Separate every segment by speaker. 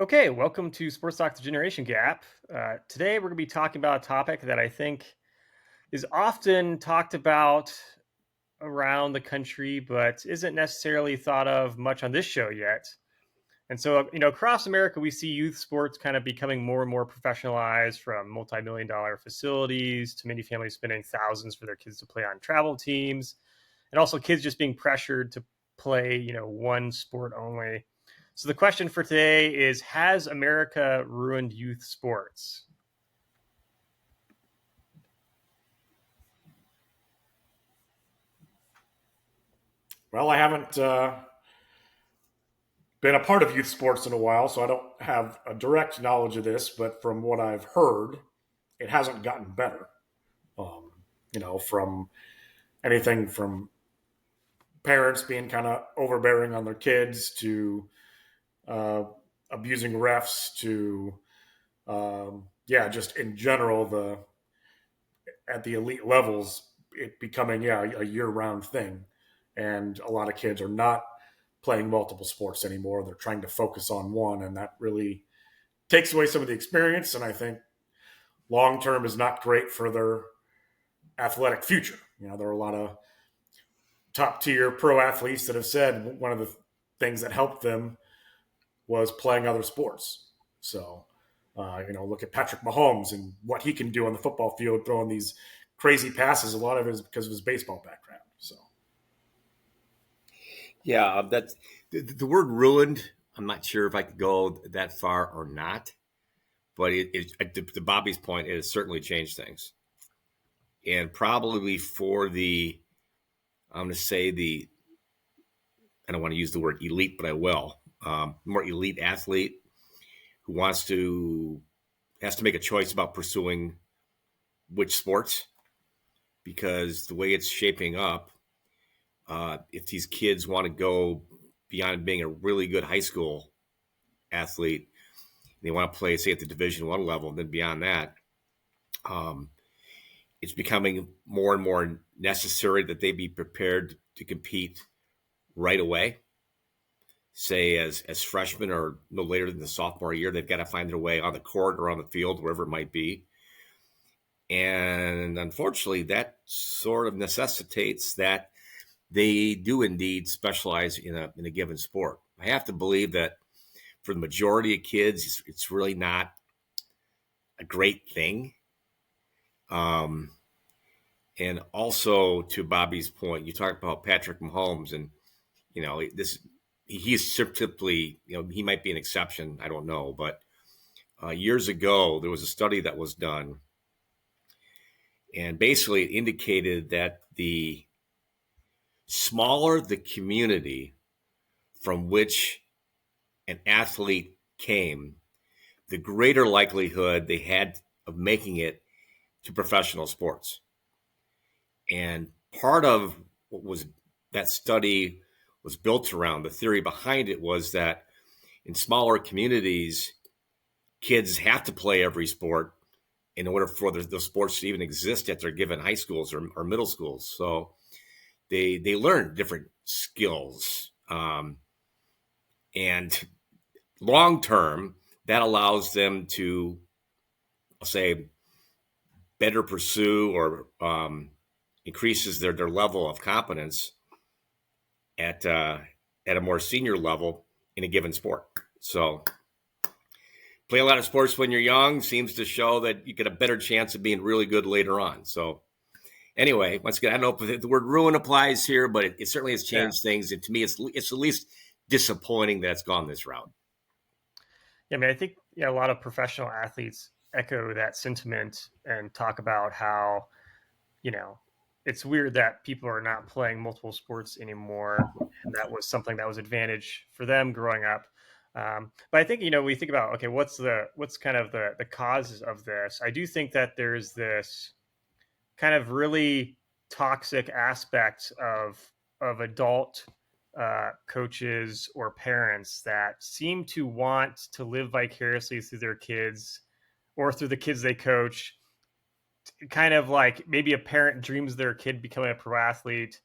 Speaker 1: Okay, welcome to Sports Talk: The Generation Gap. Today, we're going to be talking about a topic that I think is often talked about around the country, but isn't necessarily thought of much on this show yet. And so, across America, we see youth sports kind of becoming more and more professionalized, from multi-million dollar facilities to many families spending thousands for their kids to play on travel teams, and also kids just being pressured to play, one sport only. So the question for today is: has America ruined youth sports?
Speaker 2: Well, I haven't been a part of youth sports in a while, so I don't have a direct knowledge of this. But from what I've heard, it hasn't gotten better. Um, from anything from parents being kind of overbearing on their kids to uh, abusing refs to just in general the at the elite levels it becoming a year round thing, and a lot of kids are not playing multiple sports anymore. They're trying to focus on one, and that really takes away some of the experience. And I think long term is not great for their athletic future. There are a lot of top tier pro athletes that have said one of the things that helped them was playing other sports. So, look at Patrick Mahomes and what he can do on the football field, throwing these crazy passes. A lot of it is because of his baseball background. So,
Speaker 3: Yeah, that's the word ruined. I'm not sure if I could go that far or not, but to Bobby's point, it has certainly changed things, and probably for I'm going to say I don't want to use the word elite, but I will. More elite athlete who has to make a choice about pursuing which sports, because the way it's shaping up, if these kids want to go beyond being a really good high school athlete, they want to play, say, at the Division I level, and then beyond that, um, it's becoming more and more necessary that they be prepared to compete right away. Say, as freshmen or no later than the sophomore year, they've got to find their way on the court or on the field, wherever it might be. And unfortunately, that sort of necessitates that they do indeed specialize in a given sport. I have to believe that for the majority of kids, it's really not a great thing. Um, and also, to Bobby's point, you talked about Patrick Mahomes, and this he's simply, he might be an exception. I don't know, but years ago there was a study that was done, and basically it indicated that the smaller the community from which an athlete came, the greater likelihood they had of making it to professional sports. And part of what was that study was built around, the theory behind it was that in smaller communities, kids have to play every sport in order for the sports to even exist at their given high schools or middle schools. So they learn different skills. And long term, that allows them to, I'll say, better pursue or increases their level of competence at a more senior level in a given sport. So play a lot of sports when you're young seems to show that you get a better chance of being really good later on. So anyway, once again, I don't know if the word ruin applies here, but it certainly has
Speaker 1: Yeah.
Speaker 3: changed things. And to me, it's at least disappointing that it's gone this route.
Speaker 1: Yeah, I think a lot of professional athletes echo that sentiment and talk about how, you know, it's weird that people are not playing multiple sports anymore. And that was something that was advantage for them growing up. But I think, we think about, okay, what's kind of the causes of this? I do think that there's this kind of really toxic aspect of adult coaches or parents that seem to want to live vicariously through their kids or through the kids they coach. Kind of like maybe a parent dreams their kid becoming a pro athlete,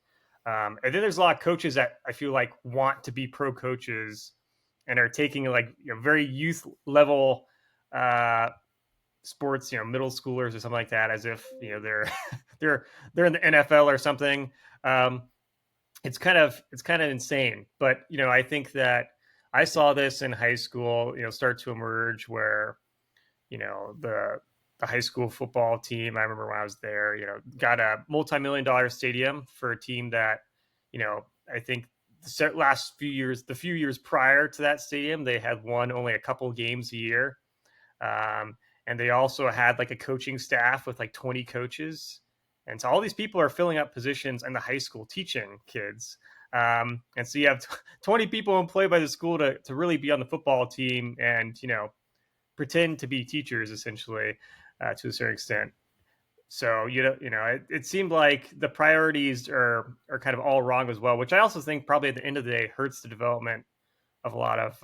Speaker 1: and then there's a lot of coaches that I feel like want to be pro coaches, and are taking like very youth level sports, middle schoolers or something like that, as if they're they're in the NFL or something. Um, it's kind of insane. But I think that I saw this in high school, start to emerge where the high school football team. I remember when I was there, got a multi-million-dollar stadium for a team that, I think the few years prior to that stadium, they had won only a couple games a year. And they also had like a coaching staff with like 20 coaches. And so all these people are filling up positions in the high school teaching kids. And so you have 20 people employed by the school to really be on the football team and, pretend to be teachers essentially to a certain extent. So, it seemed like the priorities are kind of all wrong as well, which I also think probably at the end of the day hurts the development of a lot of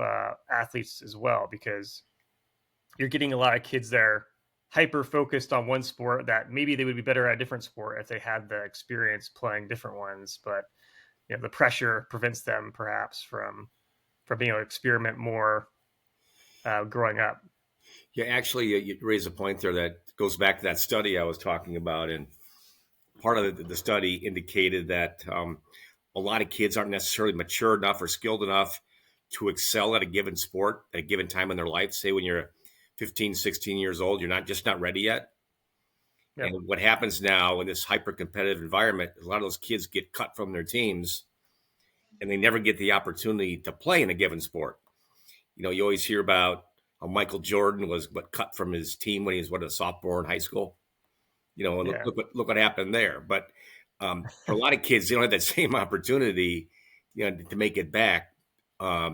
Speaker 1: athletes as well, because you're getting a lot of kids that are hyper focused on one sport that maybe they would be better at a different sport if they had the experience playing different ones. But the pressure prevents them perhaps from being able to experiment more growing up.
Speaker 3: Yeah, actually, you raise a point there that goes back to that study I was talking about, and part of the study indicated that a lot of kids aren't necessarily mature enough or skilled enough to excel at a given sport at a given time in their life. Say when you're 15, 16 years old, you're not ready yet. Yep. And what happens now in this hyper competitive environment, a lot of those kids get cut from their teams and they never get the opportunity to play in a given sport. You always hear about how Michael Jordan was cut from his team when he was a sophomore in high school. And yeah. look what happened there. But for a lot of kids, they don't have that same opportunity, to make it back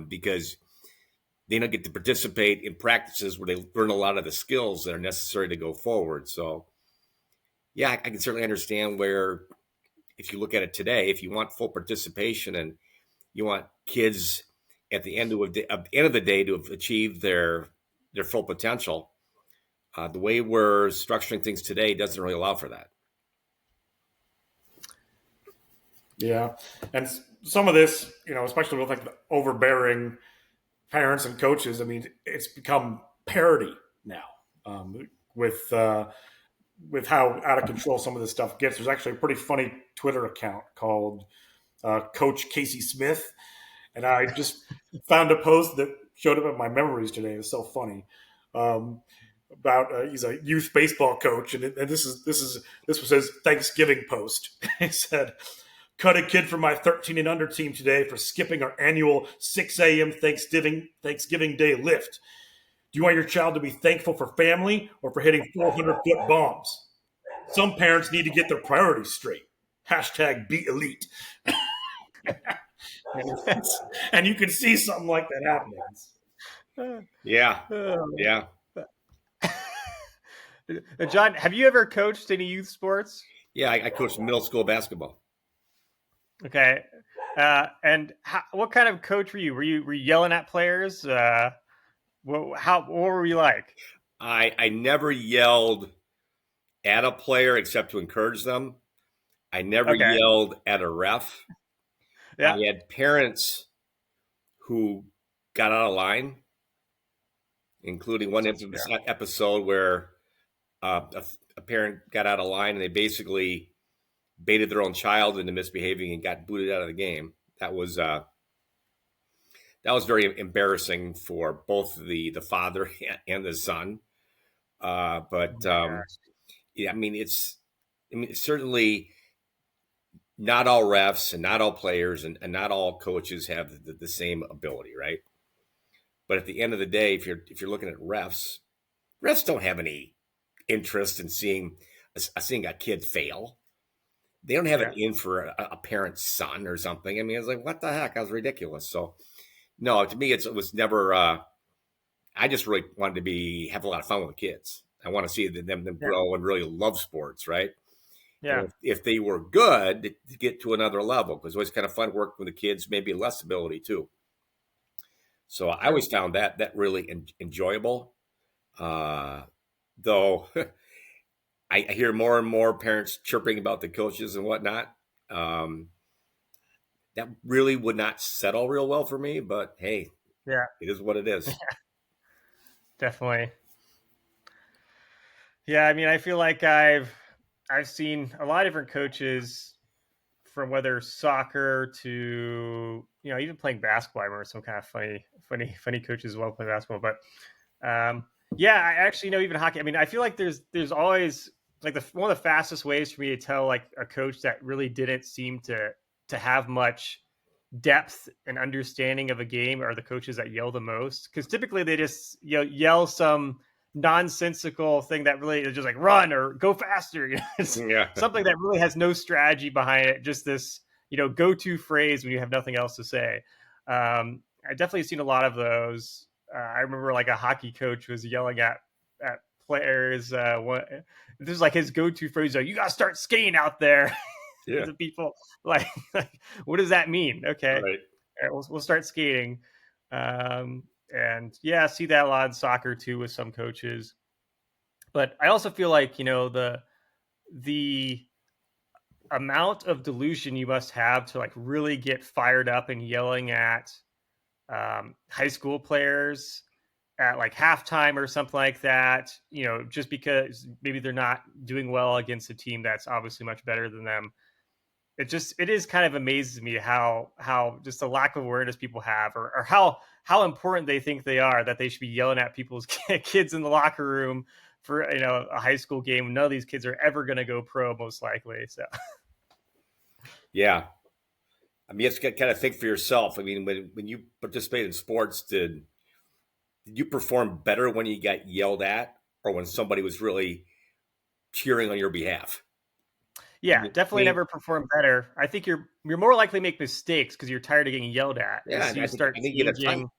Speaker 3: because they don't get to participate in practices where they learn a lot of the skills that are necessary to go forward. So, yeah, I can certainly understand where, if you look at it today, if you want full participation and you want kids at the end of the day to have achieved their full potential, the way we're structuring things today doesn't really allow for that.
Speaker 2: Yeah, and some of this, especially with like the overbearing parents and coaches, I mean, it's become parody now with how out of control some of this stuff gets. There's actually a pretty funny Twitter account called Coach Casey Smith, and I just found a post that showed up in my memories today. It was so funny. About he's a youth baseball coach, and this was his Thanksgiving post. He said, "Cut a kid from my 13 and under team today for skipping our annual 6 a.m. Thanksgiving Day lift. Do you want your child to be thankful for family or for hitting 400-foot bombs? Some parents need to get their priorities straight. Hashtag be elite." And you can see something like that happening.
Speaker 3: Yeah. Yeah.
Speaker 1: John, have you ever coached any youth sports?
Speaker 3: Yeah, I coached middle school basketball.
Speaker 1: Okay. And what kind of coach were you? Were you yelling at players? What were you like?
Speaker 3: I never yelled at a player except to encourage them. I never yelled at a ref. Yeah. I had parents who got out of line, including one episode where a parent got out of line and they basically baited their own child into misbehaving and got booted out of the game. That was very embarrassing for both the father and the son. Yeah, I mean, it's certainly not all refs and not all players and not all coaches have the same ability, right? But at the end of the day, if you're looking at refs don't have any interest in seeing a kid fail. They don't have an in for a parent's son or something. I mean, it's like, what the heck? That was ridiculous. So, no, to me, it was never. I just really wanted to have a lot of fun with the kids. I want to see them grow and really love sports, right? Yeah. And if they were good, to get to another level, because it was kind of fun working with the kids, maybe less ability too. So I always found that really enjoyable. Though I hear more and more parents chirping about the coaches and whatnot. That really would not settle real well for me. But hey,
Speaker 1: Yeah,
Speaker 3: It is what it is.
Speaker 1: definitely. Yeah, I mean, I feel like I've seen a lot of different coaches from whether soccer to even playing basketball. I remember some kind of funny coaches as well playing basketball. But yeah, I actually know even hockey. I mean, I feel like there's always like one of the fastest ways for me to tell like a coach that really didn't seem to have much depth and understanding of a game are the coaches that yell the most, because typically they just yell some nonsensical thing that really is just like run or go faster. It's
Speaker 3: Yeah.
Speaker 1: something that really has no strategy behind it, just this go-to phrase when you have nothing else to say. I definitely seen a lot of those. I remember like a hockey coach was yelling at players. This is like his go-to phrase, like, you gotta start skating out there.
Speaker 3: Yeah.
Speaker 1: The people like, what does that mean? Okay,
Speaker 3: Right.
Speaker 1: all right, we'll start skating. And yeah, I see that a lot in soccer too with some coaches. But I also feel like the amount of delusion you must have to like really get fired up and yelling at high school players at like halftime or something like that, just because maybe they're not doing well against a team that's obviously much better than them. It is kind of amazes me how just the lack of awareness people have, or how important they think they are, that they should be yelling at people's kids in the locker room for a high school game. None of these kids are ever going to go pro, most likely. So
Speaker 3: Yeah. I mean, you have to kind of think for yourself. I mean, when you participate in sports, did you perform better when you got yelled at, or when somebody was really cheering on your behalf?
Speaker 1: yeah,
Speaker 3: I
Speaker 1: definitely
Speaker 3: mean,
Speaker 1: never perform better. I think you're more likely to make mistakes because you're tired of getting yelled at.
Speaker 3: yeah,
Speaker 1: As you
Speaker 3: I
Speaker 1: start
Speaker 3: think you get a fight.
Speaker 1: changing,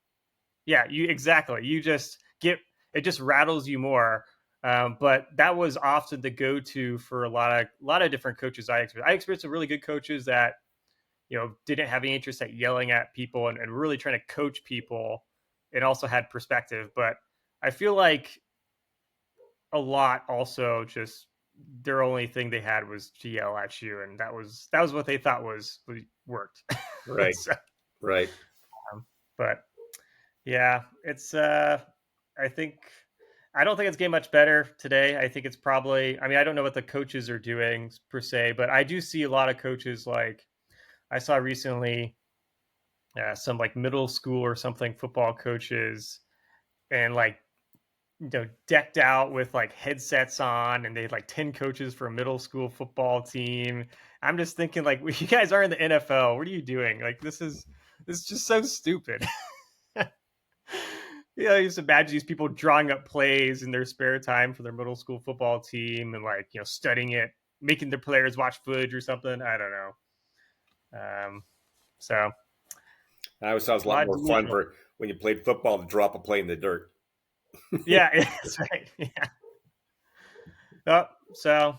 Speaker 1: yeah, you exactly. You just get it just rattles you more. But that was often the go-to for a lot of different coaches. I experienced some really good coaches that didn't have any interest at yelling at people and really trying to coach people. It also had perspective, but I feel like a lot also just their only thing they had was to yell at you, and that was what they thought worked.
Speaker 3: Right.
Speaker 1: So,
Speaker 3: Right.
Speaker 1: but yeah, it's I think I don't think it's getting much better today. I think it's probably, I mean, I don't know what the coaches are doing per se, but I do see a lot of coaches, like I saw recently some like middle school or something football coaches, and like decked out with like headsets on, and they had like 10 coaches for a middle school football team. I'm just thinking, like, you guys are in the NFL, what are you doing? Like, this is just so stupid. I just imagine these people drawing up plays in their spare time for their middle school football team, and like studying it, making their players watch footage or something. I don't know. So
Speaker 3: I always thought it was a
Speaker 1: a
Speaker 3: lot
Speaker 1: lot of
Speaker 3: more fun
Speaker 1: delusional.
Speaker 3: for when you played football to drop a play in the dirt.
Speaker 1: Yeah, that's right. Yeah. Oh, so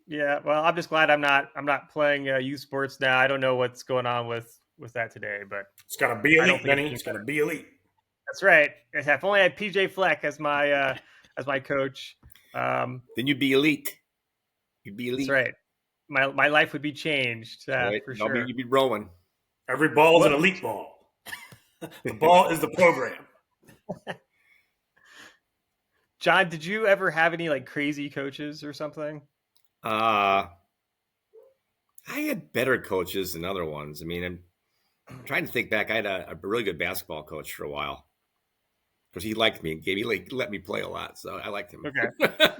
Speaker 1: yeah. Well, I'm just glad I'm not playing youth sports now. I don't know what's going on with that today, but
Speaker 2: It's got to be
Speaker 1: I don't
Speaker 2: elite,
Speaker 1: think
Speaker 2: Benny.
Speaker 1: it's
Speaker 2: It's got to be elite.
Speaker 1: that's right. If only I had PJ Fleck as my coach.
Speaker 3: Then you'd be elite. You'd be
Speaker 1: That's
Speaker 3: elite.
Speaker 1: right. My life would be changed
Speaker 3: Right?
Speaker 1: for
Speaker 3: No,
Speaker 1: sure.
Speaker 3: you'd be rolling.
Speaker 2: Every ball is an
Speaker 1: What,
Speaker 2: elite ball. The ball is the program.
Speaker 1: John? Did you ever have any like crazy coaches or something?
Speaker 3: I had better coaches than other ones. I mean, I'm trying to think back. I had a really good basketball coach for a while because he liked me and let me play a lot, so I liked him.
Speaker 1: Okay,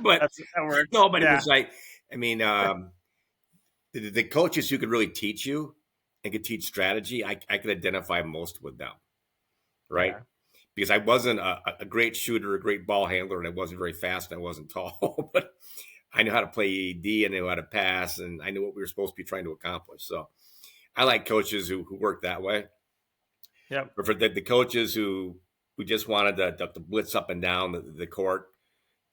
Speaker 3: But
Speaker 1: that works.
Speaker 3: no, but it
Speaker 1: Yeah,
Speaker 3: was like, I mean, the coaches who could really teach you and could teach strategy, I could identify most with them, right?
Speaker 1: yeah,
Speaker 3: Because I wasn't a great shooter, a great ball handler, and I wasn't very fast and I wasn't tall, but I knew how to play D, and I knew how to pass, and I knew what we were supposed to be trying to accomplish. So I like coaches who work that way.
Speaker 1: yep,
Speaker 3: But for the coaches who just wanted to blitz up and down the court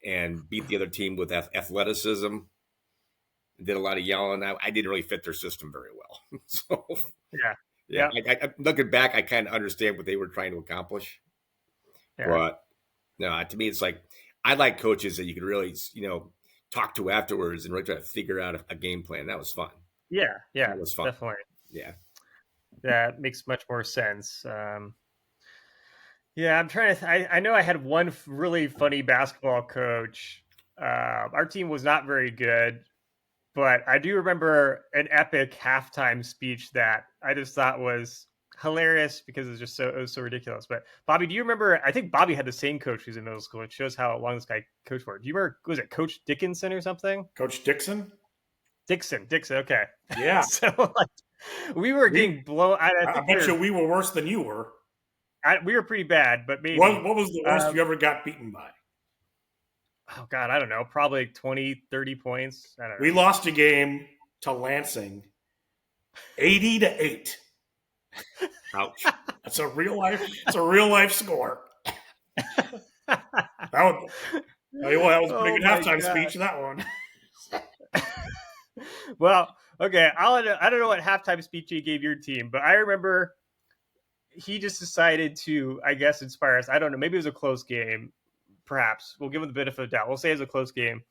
Speaker 3: and beat the other team with athleticism, did a lot of yelling, I didn't really fit their system very well. So
Speaker 1: yeah,
Speaker 3: yeah,
Speaker 1: yeah,
Speaker 3: looking back, I kind of understand what they were trying to accomplish.
Speaker 1: yeah,
Speaker 3: But no, to me, it's like I like coaches that you could really, talk to afterwards and really try to figure out a game plan. That was fun.
Speaker 1: yeah, yeah.
Speaker 3: That was fun.
Speaker 1: Definitely.
Speaker 3: Yeah.
Speaker 1: That makes much more sense. Yeah, I'm trying to. I know I had one really funny basketball coach. Our team was not very good, but I do remember an epic halftime speech that I just thought was hilarious because it was so ridiculous. But Bobby, do you remember? I think Bobby had the same coach who's in middle school. It shows how long this guy coached for. Do you remember? Was it Coach Dickinson or something?
Speaker 2: Coach Dixon.
Speaker 1: Dixon. Okay,
Speaker 2: Yeah,
Speaker 1: so like we were getting blown. I
Speaker 2: I
Speaker 1: think
Speaker 2: bet you we were worse than you were.
Speaker 1: we were pretty bad, but
Speaker 2: What
Speaker 1: maybe.
Speaker 2: what was the worst you ever got beaten by?
Speaker 1: Oh God, I don't know. Probably 20, 30 points. I don't
Speaker 2: We
Speaker 1: know.
Speaker 2: lost a game to Lansing, 80-8.
Speaker 3: Ouch.
Speaker 2: That's a real life. It's a real life score. That would tell you what. That was a pretty
Speaker 1: Oh
Speaker 2: good
Speaker 1: my
Speaker 2: halftime
Speaker 1: God.
Speaker 2: speech. That one.
Speaker 1: Well, okay. I don't know what halftime speech he gave your team, but I remember he just decided to, I guess, inspire us. I don't know. Maybe it was a close game. Perhaps we'll give him the benefit of the doubt. We'll say it was a close game.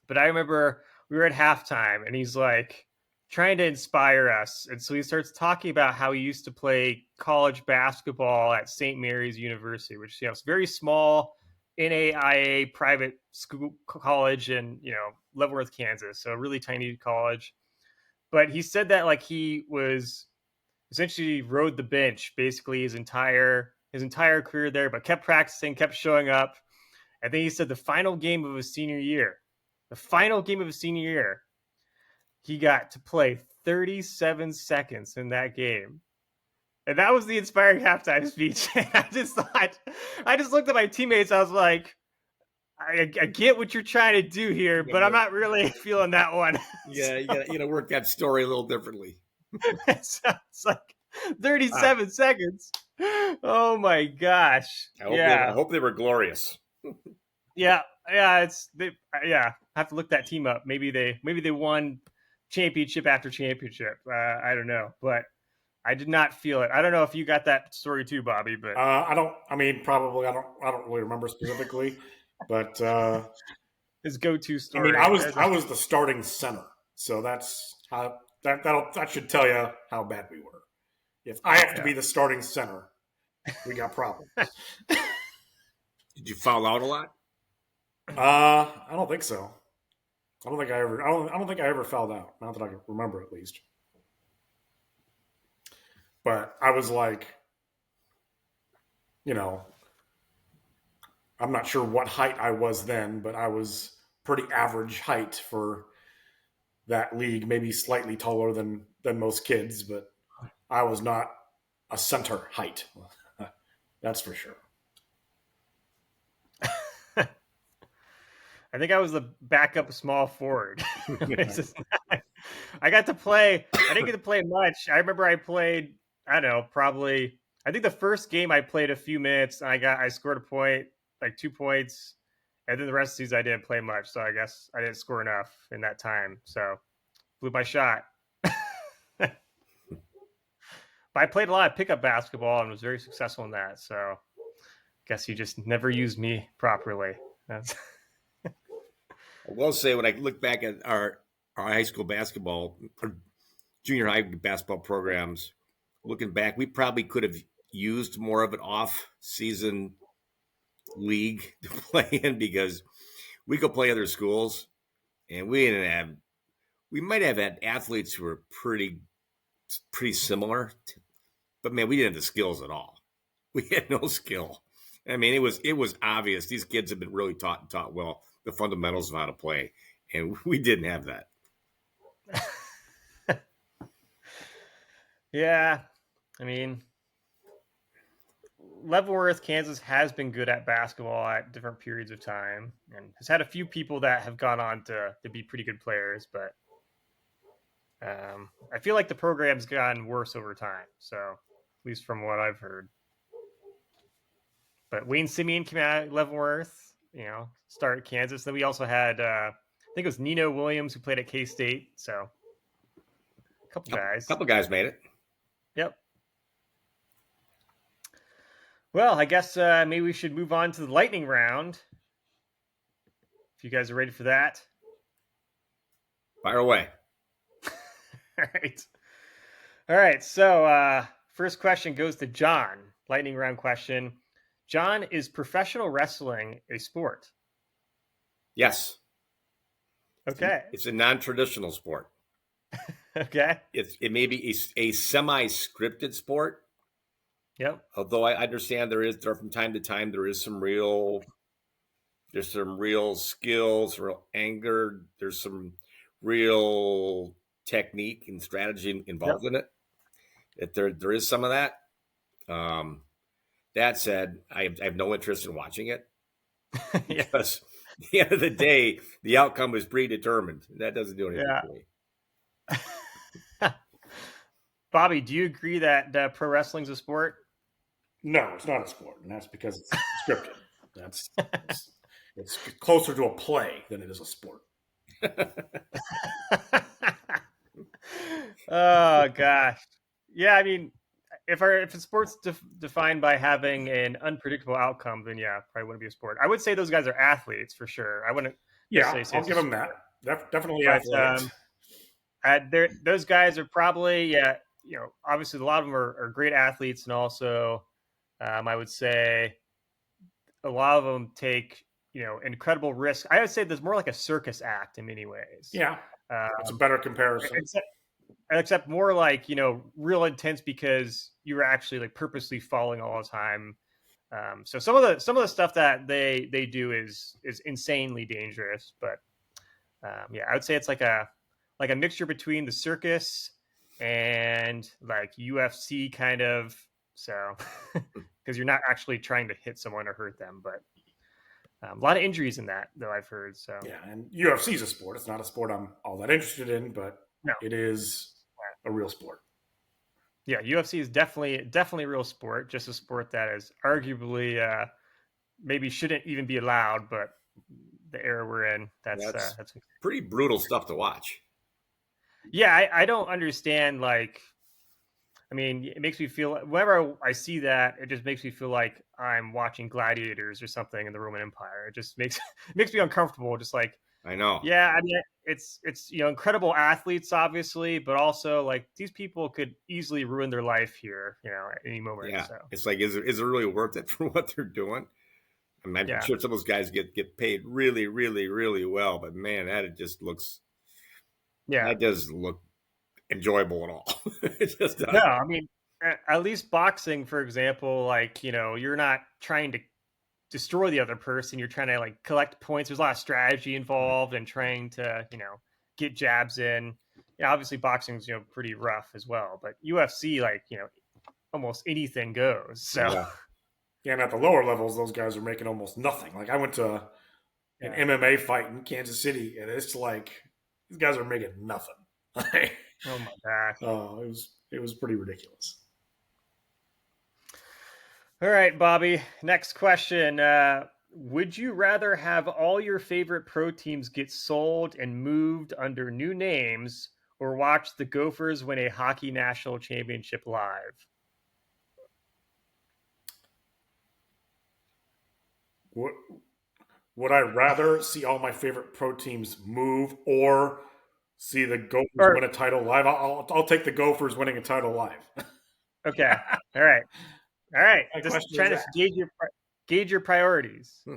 Speaker 1: But I remember we were at halftime, and he's like trying to inspire us, and so he starts talking about how he used to play college basketball at St. Mary's University, which is very small NAIA private school college in Leavenworth, Kansas, so a really tiny college. But he said that like he was essentially rode the bench basically his entire career there, but kept practicing, kept showing up. I think he said the final game of his senior year, he got to play 37 seconds in that game. And that was the inspiring halftime speech. And I just looked at my teammates. I was like, I get what you're trying to do here, but I'm not really feeling that one.
Speaker 3: Yeah, you gotta work that story a little differently.
Speaker 1: So it's like 37 seconds. Oh my gosh.
Speaker 3: I hope they were glorious.
Speaker 1: Yeah. I have to look that team up. Maybe they won championship after championship. I don't know, but I did not feel it. I don't know if you got that story too, Bobby, but
Speaker 2: I don't. I mean, probably. I don't really remember specifically, but
Speaker 1: his go-to
Speaker 2: I mean,
Speaker 1: story.
Speaker 2: I was the starting center, so that's how that should tell you how bad we were. If I have to be the starting center, we got problems.
Speaker 3: Did you foul out a lot?
Speaker 2: I don't think so. I don't think I ever. I don't think I ever fouled out. Not that I can remember, at least. But I was like, I'm not sure what height I was then, but I was pretty average height for that league. Maybe slightly taller than most kids, but I was not a center height. That's for sure.
Speaker 1: I think I was the backup small forward. I got to play. I didn't get to play much. I remember I played. I don't know, probably. I think the first game I played a few minutes, and I scored a point, like 2 points, and then the rest of the season I didn't play much. So I guess I didn't score enough in that time. So blew my shot. But I played a lot of pickup basketball and was very successful in that. So I guess you just never used me properly. That's
Speaker 3: I will say when I look back at our high school basketball, or junior high basketball programs, looking back, we probably could have used more of an off-season league to play in because we could play other schools, and we might have had athletes who were pretty similar, but man, we didn't have the skills at all. We had no skill. I mean, it was obvious these kids have been really taught well the fundamentals of how to play, and we didn't have that.
Speaker 1: Yeah, I mean, Leavenworth, Kansas has been good at basketball at different periods of time, and has had a few people that have gone on to be pretty good players. But I feel like the program's gotten worse over time. So, at least from what I've heard. But Wayne Simeon came out at Leavenworth, started Kansas. Then we also had, I think it was Nino Williams who played at K-State. So, a couple
Speaker 3: guys made it.
Speaker 1: Yep. Well, I guess maybe we should move on to the lightning round. If you guys are ready for that.
Speaker 3: Fire away.
Speaker 1: All right. All right. So, first question goes to John. Lightning round question. John, is professional wrestling a sport?
Speaker 3: Yes.
Speaker 1: Okay.
Speaker 3: It's a non-traditional sport.
Speaker 1: Okay.
Speaker 3: It may be a semi-scripted sport.
Speaker 1: Yep.
Speaker 3: Although I understand there from time to time there's some real skills, real anger. There's some real technique and strategy involved
Speaker 1: Yep.
Speaker 3: in it. That there is some of that. That said, I have no interest in watching it
Speaker 1: Yeah.
Speaker 3: because at the end of the day, the outcome is predetermined. That doesn't do anything
Speaker 1: Yeah.
Speaker 3: for me.
Speaker 1: Bobby, do you agree that pro wrestling's a sport?
Speaker 2: No, it's not a sport, and that's because it's scripted. It's closer to a play than it is a sport.
Speaker 1: Oh gosh. Yeah, I mean, if a sport's defined by having an unpredictable outcome, then yeah, probably wouldn't be a sport. I would say those guys are athletes for sure. I wouldn't.
Speaker 2: Yeah,
Speaker 1: necessarily say
Speaker 2: I'll
Speaker 1: it's
Speaker 2: give
Speaker 1: a
Speaker 2: them that.
Speaker 1: sport.
Speaker 2: Definitely
Speaker 1: But
Speaker 2: athletics.
Speaker 1: those guys are probably, yeah, obviously a lot of them are great athletes, and also I would say a lot of them take incredible risk. I would say there's more like a circus act in many ways.
Speaker 2: Yeah, it's a better comparison.
Speaker 1: Except more like real intense because you were actually like purposely falling all the time. So some of the stuff that they do is insanely dangerous. But yeah, I would say it's like a mixture between the circus and like UFC kind of. So because you're not actually trying to hit someone or hurt them, but a lot of injuries in that though I've heard. So
Speaker 2: yeah, and UFC is a sport. It's not a sport I'm all that interested in, but
Speaker 1: no.
Speaker 2: It is a real sport.
Speaker 1: Yeah, UFC is definitely a real sport. Just a sport that is arguably maybe shouldn't even be allowed, but the era we're in, that's
Speaker 3: pretty brutal stuff to watch.
Speaker 1: Yeah, I don't understand. Like, I mean, it makes me feel whenever I see that, it just makes me feel like I'm watching gladiators or something in the Roman Empire. It just makes me uncomfortable. Just like,
Speaker 3: I know.
Speaker 1: Yeah, I mean, it's incredible athletes, obviously, but also like these people could easily ruin their life here, at any moment.
Speaker 3: Yeah,
Speaker 1: so.
Speaker 3: It's like, is it really worth it for what they're doing? I mean, I'm sure some of those guys get paid really, really, really well, but man, that just looks. Yeah, that doesn't look enjoyable at all. It just doesn't.
Speaker 1: No, I mean, at least boxing, for example, like you're not trying to destroy the other person. You're trying to like collect points. There's a lot of strategy involved and trying to get jabs in. Yeah, obviously boxing's pretty rough as well, but UFC, like almost anything goes. So
Speaker 2: yeah, and at the lower levels, those guys are making almost nothing. Like I went to an MMA fight in Kansas City, and it's like these guys are making nothing.
Speaker 1: Oh my gosh!
Speaker 2: Oh, it was pretty ridiculous.
Speaker 1: All right, Bobby. Next question. Would you rather have all your favorite pro teams get sold and moved under new names, or watch the Gophers win a hockey national championship live?
Speaker 2: Would I rather see all my favorite pro teams move or see the Gophers win a title live? I'll take the Gophers winning a title live.
Speaker 1: Okay. All right. Just trying to gauge your priorities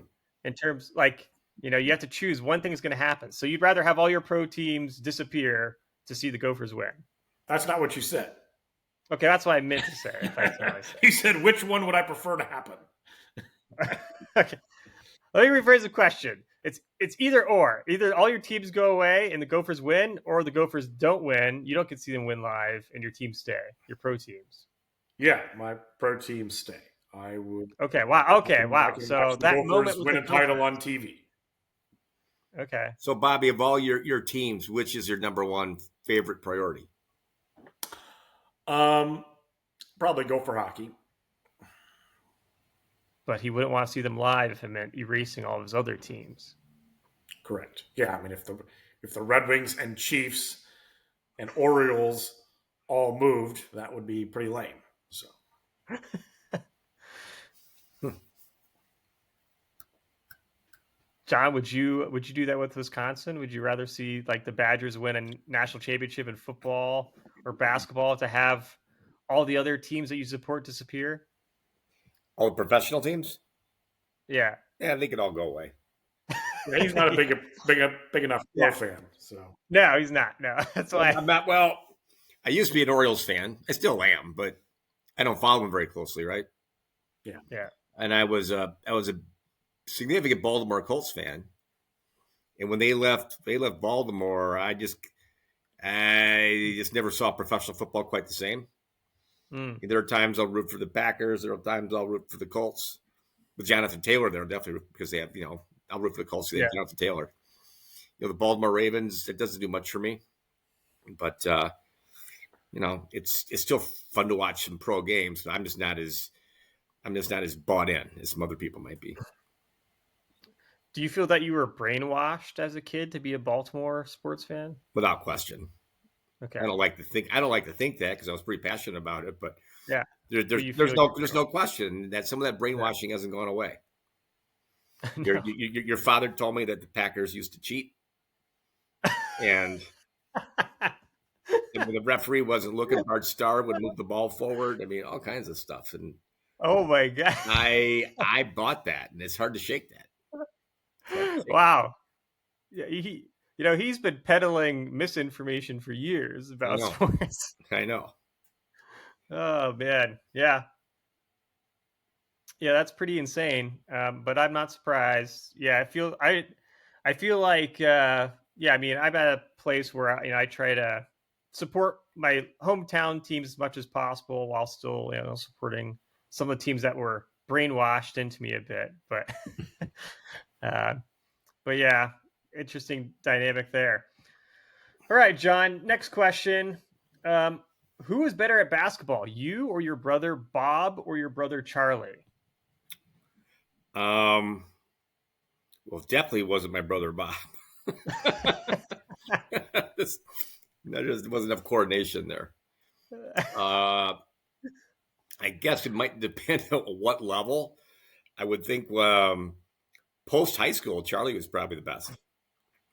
Speaker 1: in terms, like, you have to choose one thing is going to happen. So you'd rather have all your pro teams disappear to see the Gophers win.
Speaker 2: That's not what you said.
Speaker 1: Okay, that's what I meant to say.
Speaker 2: He said, which one would I prefer to happen?
Speaker 1: Okay. Let me rephrase the question. It's either or. Either all your teams go away and the Gophers win, or the Gophers don't win. You don't get to see them win live and your teams stay, your pro teams.
Speaker 2: Yeah, my pro teams stay. I would.
Speaker 1: Okay. Wow. Okay. Wow. So that moment
Speaker 2: win a title on TV.
Speaker 1: Okay.
Speaker 3: So, Bobby, of all your teams, which is your number one favorite priority?
Speaker 2: Probably go for hockey.
Speaker 1: But he wouldn't want to see them live if it meant erasing all of his other teams.
Speaker 2: Correct. Yeah, I mean, if the Red Wings and Chiefs and Orioles all moved, that would be pretty lame. So.
Speaker 1: John, would you do that with Wisconsin? Would you rather see like the Badgers win a national championship in football or basketball to have all the other teams that you support disappear?
Speaker 3: All the professional teams?
Speaker 1: Yeah.
Speaker 3: Yeah, they could all go away.
Speaker 2: Yeah, he's not a big enough
Speaker 1: Yeah.
Speaker 2: fan. So
Speaker 1: No, he's not. No, that's why.
Speaker 3: I'm not. Well, I used to be an Orioles fan. I still am, but I don't follow them very closely, right?
Speaker 1: Yeah.
Speaker 3: And I was a significant Baltimore Colts fan. And when they left Baltimore, I just never saw professional football quite the same.
Speaker 1: Mm.
Speaker 3: There are times I'll root for the Packers. There are times I'll root for the Colts. With Jonathan Taylor, they're definitely because they have, I'll root for the Colts because they have Jonathan Taylor. The Baltimore Ravens, it doesn't do much for me. But, it's still fun to watch some pro games. But I'm just not as bought in as some other people might be.
Speaker 1: Do you feel that you were brainwashed as a kid to be a Baltimore sports fan?
Speaker 3: Without question.
Speaker 1: Okay.
Speaker 3: I don't like to think that because I was pretty passionate about it. But
Speaker 1: yeah,
Speaker 3: there's no question that some of that brainwashing hasn't gone away. No. Your father told me that the Packers used to cheat, and when the referee wasn't looking, Bart Starr would move the ball forward. I mean, all kinds of stuff. And
Speaker 1: oh my god,
Speaker 3: I bought that, and it's hard to shake that.
Speaker 1: Wow. Yeah, he's been peddling misinformation for years about sports.
Speaker 3: I know.
Speaker 1: Oh man, yeah, that's pretty insane. But I'm not surprised. Yeah, I feel like I mean, I'm at a place where I try to support my hometown teams as much as possible while still supporting some of the teams that were brainwashed into me a bit. But but yeah, interesting dynamic there. All right, John, next question. Who is better at basketball, you or your brother Bob or your brother Charlie?
Speaker 3: Well, it definitely wasn't my brother Bob. There just wasn't enough coordination there. I guess it might depend on what level. I would think post high school, Charlie was probably the best.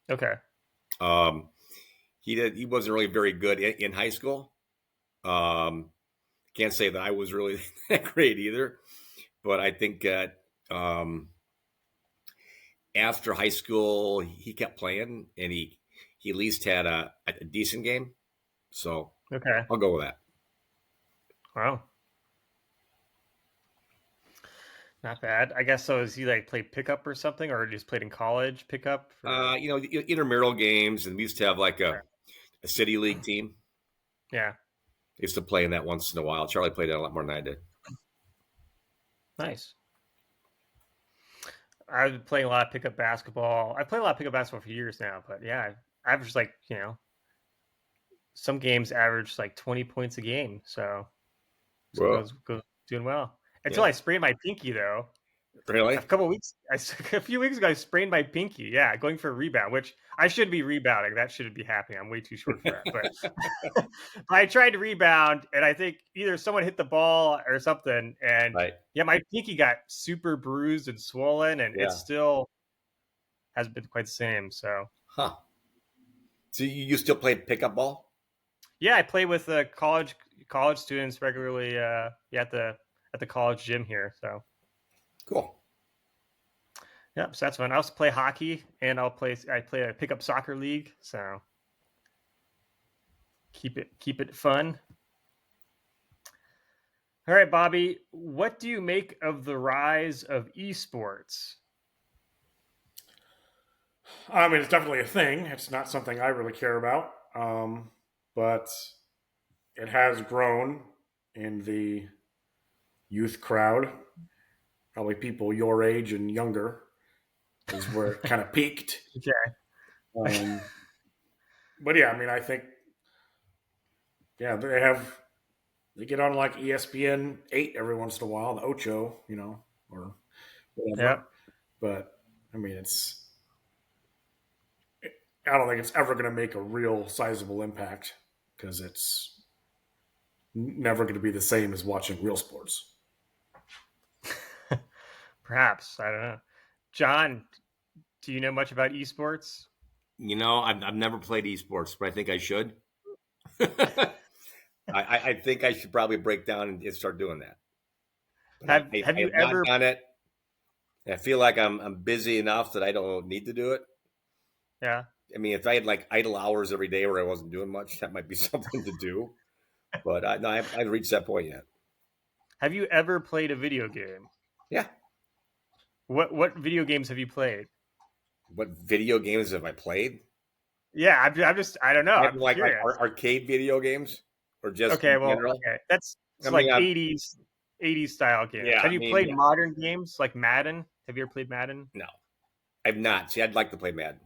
Speaker 1: Okay.
Speaker 3: He wasn't really very good in high school. Can't say that I was really that great either, but I think that after high school he kept playing and he at least had a decent game. So
Speaker 1: okay,
Speaker 3: I'll go with that.
Speaker 1: Wow. Not bad. I guess so. Is he like played pickup or something, or just played in college pickup?
Speaker 3: Intramural games, and we used to have like a city league team.
Speaker 1: Yeah.
Speaker 3: I used to play in that once in a while. Charlie played it a lot more than I did.
Speaker 1: Nice. I've been playing a lot of pickup basketball. I played a lot of pickup basketball for years now, but yeah, I averaged like, some games average like 20 points a game. So goes doing well. Until I sprained my pinky, though.
Speaker 3: Really?
Speaker 1: A few weeks ago, I sprained my pinky. Yeah, going for a rebound, which I should be rebounding. That shouldn't be happening. I'm way too short for that. But I tried to rebound, and I think either someone hit the ball or something. And my pinky got super bruised and swollen, and it still hasn't been quite the same. So,
Speaker 3: So you still play pickup ball?
Speaker 1: Yeah, I play with college students regularly. At the college gym here. So
Speaker 3: cool.
Speaker 1: Yep, so that's fun. I also play hockey, and I play a pickup soccer league. So keep it fun. All right, Bobby, what do you make of the rise of esports?
Speaker 2: I mean, it's definitely a thing. It's not something I really care about, but it has grown in the youth crowd, probably people your age and younger, is where it kind of peaked.
Speaker 1: Okay.
Speaker 2: But yeah, I mean, I think, they get on like ESPN 8 every once in a while, the Ocho, or whatever.
Speaker 1: Yeah.
Speaker 2: But I mean, I don't think it's ever going to make a real sizable impact because it's never going to be the same as watching real sports.
Speaker 1: Perhaps. I don't know. John, do you know much about esports?
Speaker 3: I've never played esports, but I think I should. I think I should probably break down and start doing that.
Speaker 1: Have
Speaker 3: I
Speaker 1: you
Speaker 3: have not
Speaker 1: ever?
Speaker 3: done it. I feel like I'm busy enough that I don't need to do it.
Speaker 1: Yeah.
Speaker 3: I mean, if I had like idle hours every day where I wasn't doing much, that might be something to do. But no, I haven't reached that point yet.
Speaker 1: Have you ever played a video game?
Speaker 3: Yeah.
Speaker 1: What video games have you played?
Speaker 3: What video games have I played?
Speaker 1: Yeah, I'm just I don't know.
Speaker 3: I have
Speaker 1: I'm
Speaker 3: like
Speaker 1: curious.
Speaker 3: arcade video games or just
Speaker 1: Okay,
Speaker 3: in
Speaker 1: well,
Speaker 3: general.
Speaker 1: okay, that's
Speaker 3: I
Speaker 1: it's
Speaker 3: mean,
Speaker 1: like 80s style games.
Speaker 3: yeah,
Speaker 1: Have
Speaker 3: I
Speaker 1: you
Speaker 3: mean,
Speaker 1: played
Speaker 3: yeah.
Speaker 1: modern games like Madden? Have you ever played Madden?
Speaker 3: No, I've not. See, I'd like to play Madden.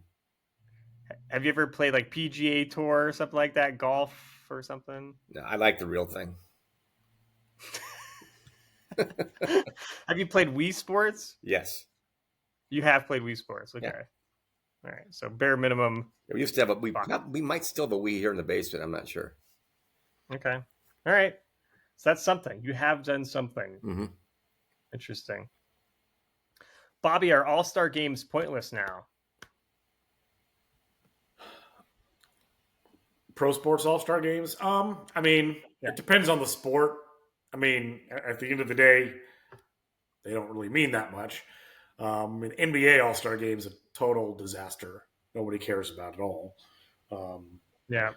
Speaker 1: Have you ever played like PGA Tour or something like that, golf or something?
Speaker 3: No, I like the real thing.
Speaker 1: Have you played Wii Sports?
Speaker 3: Yes.
Speaker 1: You have played Wii Sports. Okay.
Speaker 3: Yeah.
Speaker 1: All right. So bare minimum.
Speaker 3: We used to have a
Speaker 1: Fine.
Speaker 3: we might still have a Wii here in the basement. I'm not sure.
Speaker 1: Okay. All right. So that's something. You have done something.
Speaker 3: Mm-hmm.
Speaker 1: Interesting. Bobby, are All-Star games pointless now?
Speaker 2: Pro sports all-star games. I mean,
Speaker 1: Yeah.
Speaker 2: it depends on the sport. I mean, at the end of the day, they don't really mean that much. An NBA all-star game is a total disaster. Nobody cares about it all.
Speaker 1: Yeah.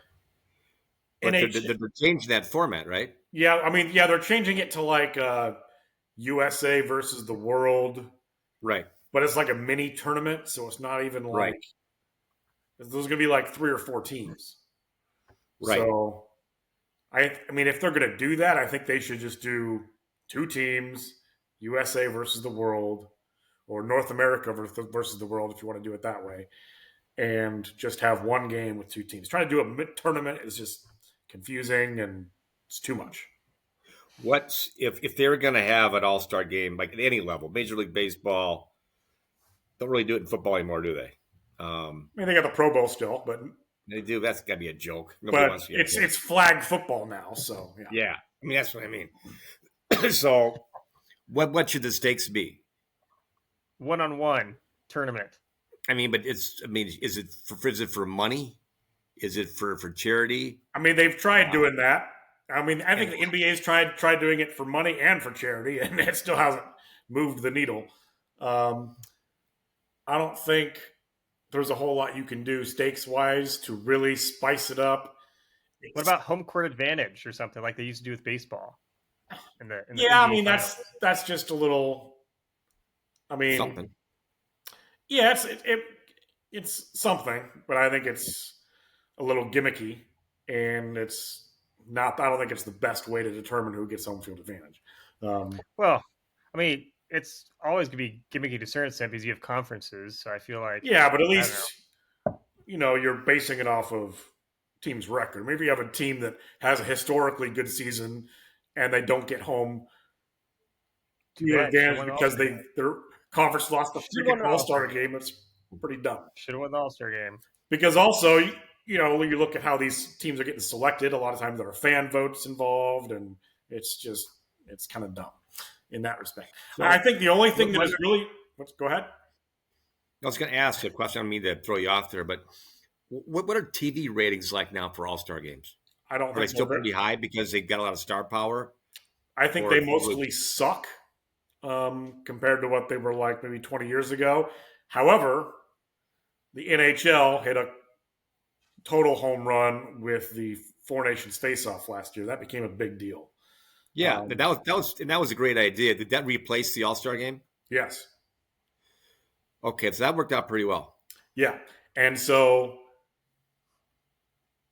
Speaker 3: But
Speaker 2: NH
Speaker 3: they're changing that format, right?
Speaker 2: Yeah, I mean, yeah, they're changing it to like USA versus the world,
Speaker 3: Right.
Speaker 2: but it's like a mini tournament, so it's not even like
Speaker 3: Right.
Speaker 2: there's going to be like 3 or 4 teams.
Speaker 3: Right.
Speaker 2: So, I mean, if they're going to do that, I think they should just do 2 teams, USA versus the world, or North America versus the world, if you want to do it that way, and just have one game with 2 teams. Trying to do a mid tournament is just confusing and it's too much.
Speaker 3: What's if they're going to have an all-star game like at any level, Major League Baseball don't really do it in football anymore, do they?
Speaker 2: I mean, they got the Pro Bowl still, but
Speaker 3: They do. That's got to be a joke. Nobody wants to get
Speaker 2: it's flag football now, so yeah.
Speaker 3: Yeah, I mean that's what I mean. So, what should the stakes be?
Speaker 1: One-on-one tournament.
Speaker 3: I mean, but is it for money? Is it for charity?
Speaker 2: I mean, they've tried doing that. I mean, I think the NBA's tried doing it for money and for charity, and it still hasn't moved the needle. I don't think there's a whole lot you can do stakes wise to really spice it up.
Speaker 1: What about home court advantage or something like they used to do with baseball?
Speaker 2: Yeah, I mean that's just a little. I mean,
Speaker 3: Something.
Speaker 2: Yeah, it's something, but I think it's a little gimmicky, and it's not. I don't think it's the best way to determine who gets home field advantage.
Speaker 1: Well, I mean, it's always going to be gimmicky to a certain extent because you have conferences. So I feel like
Speaker 2: Yeah, but at least you're basing it off of team's record. Maybe you have a team that has a historically good season and they don't get home field advantage because their conference lost the freaking All-Star game. It's pretty dumb.
Speaker 1: Should have won the All-Star game.
Speaker 2: Because also, when you look at how these teams are getting selected, a lot of times there are fan votes involved, and it's kind of dumb in that respect. So, I think the only thing that is really go ahead.
Speaker 3: I was going to ask a question. I don't mean to throw you off there, but what are TV ratings like now for All-Star games?
Speaker 2: I don't
Speaker 3: Are
Speaker 2: think
Speaker 3: they still pretty high because they got a lot of star power?
Speaker 2: I think they mostly suck compared to what they were like maybe 20 years ago. However, the NHL hit a total home run with the Four Nations face-off last year. That became a big deal.
Speaker 3: Yeah, that was a great idea. Did that replace the All-Star game?
Speaker 2: Yes.
Speaker 3: Okay, so that worked out pretty well.
Speaker 2: Yeah, and so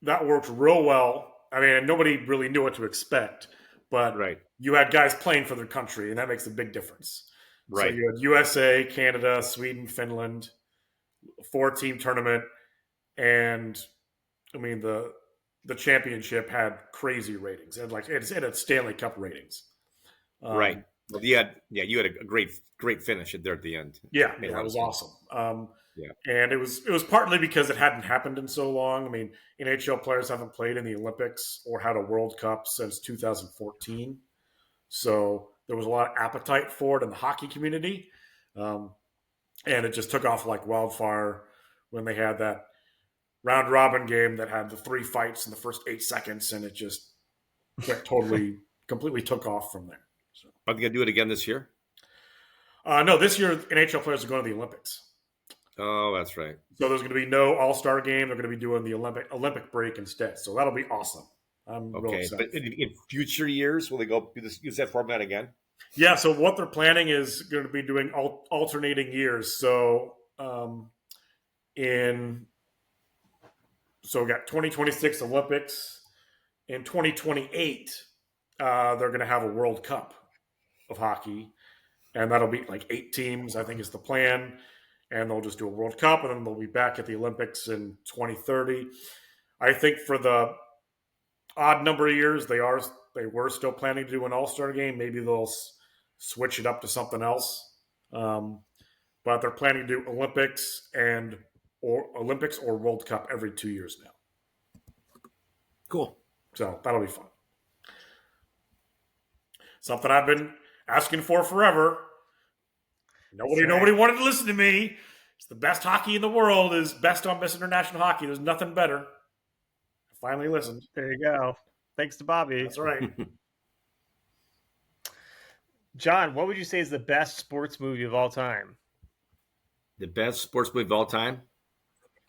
Speaker 2: that worked real well. I mean, nobody really knew what to expect, but you had guys playing for their country, and that makes a big difference.
Speaker 3: Right.
Speaker 2: So you had USA, Canada, Sweden, Finland, 4-team tournament, and I mean the championship had crazy ratings. It had Stanley Cup ratings.
Speaker 3: Right. Well, you had a great finish there at the end.
Speaker 2: Yeah, it was awesome. And it was partly because it hadn't happened in so long. I mean, NHL players haven't played in the Olympics or had a World Cup since 2014. So there was a lot of appetite for it in the hockey community. And it just took off like wildfire when they had that round robin game that had the 3 fights in the first 8 seconds, and it just completely took off from there. So.
Speaker 3: Are they going to do it again this year?
Speaker 2: No, this year NHL players are going to the Olympics.
Speaker 3: Oh, that's right.
Speaker 2: So there's going to be no All-Star game. They're going to be doing the Olympic break instead. So that'll be awesome. I'm real
Speaker 3: Okay,
Speaker 2: excited.
Speaker 3: but in future years, will they go use that format again?
Speaker 2: Yeah, so what they're planning is going to be doing alternating years. So we got 2026 Olympics. In 2028, they're going to have a World Cup of hockey, and that'll be like 8 teams, I think is the plan. And they'll just do a World Cup, and then they'll be back at the Olympics in 2030. I think for the odd number of years, they were still planning to do an All-Star game. Maybe they'll switch it up to something else. But they're planning to do Olympics or World Cup every 2 years now.
Speaker 3: Cool.
Speaker 2: So that'll be fun. Something I've been asking for forever. Nobody wanted to listen to me. It's the best hockey in the world is Best on Best International Hockey. There's nothing better. I finally listened.
Speaker 1: There you go. Thanks to Bobby.
Speaker 2: That's right.
Speaker 1: John, what would you say is the best sports movie of all time?
Speaker 3: The best sports movie of all time?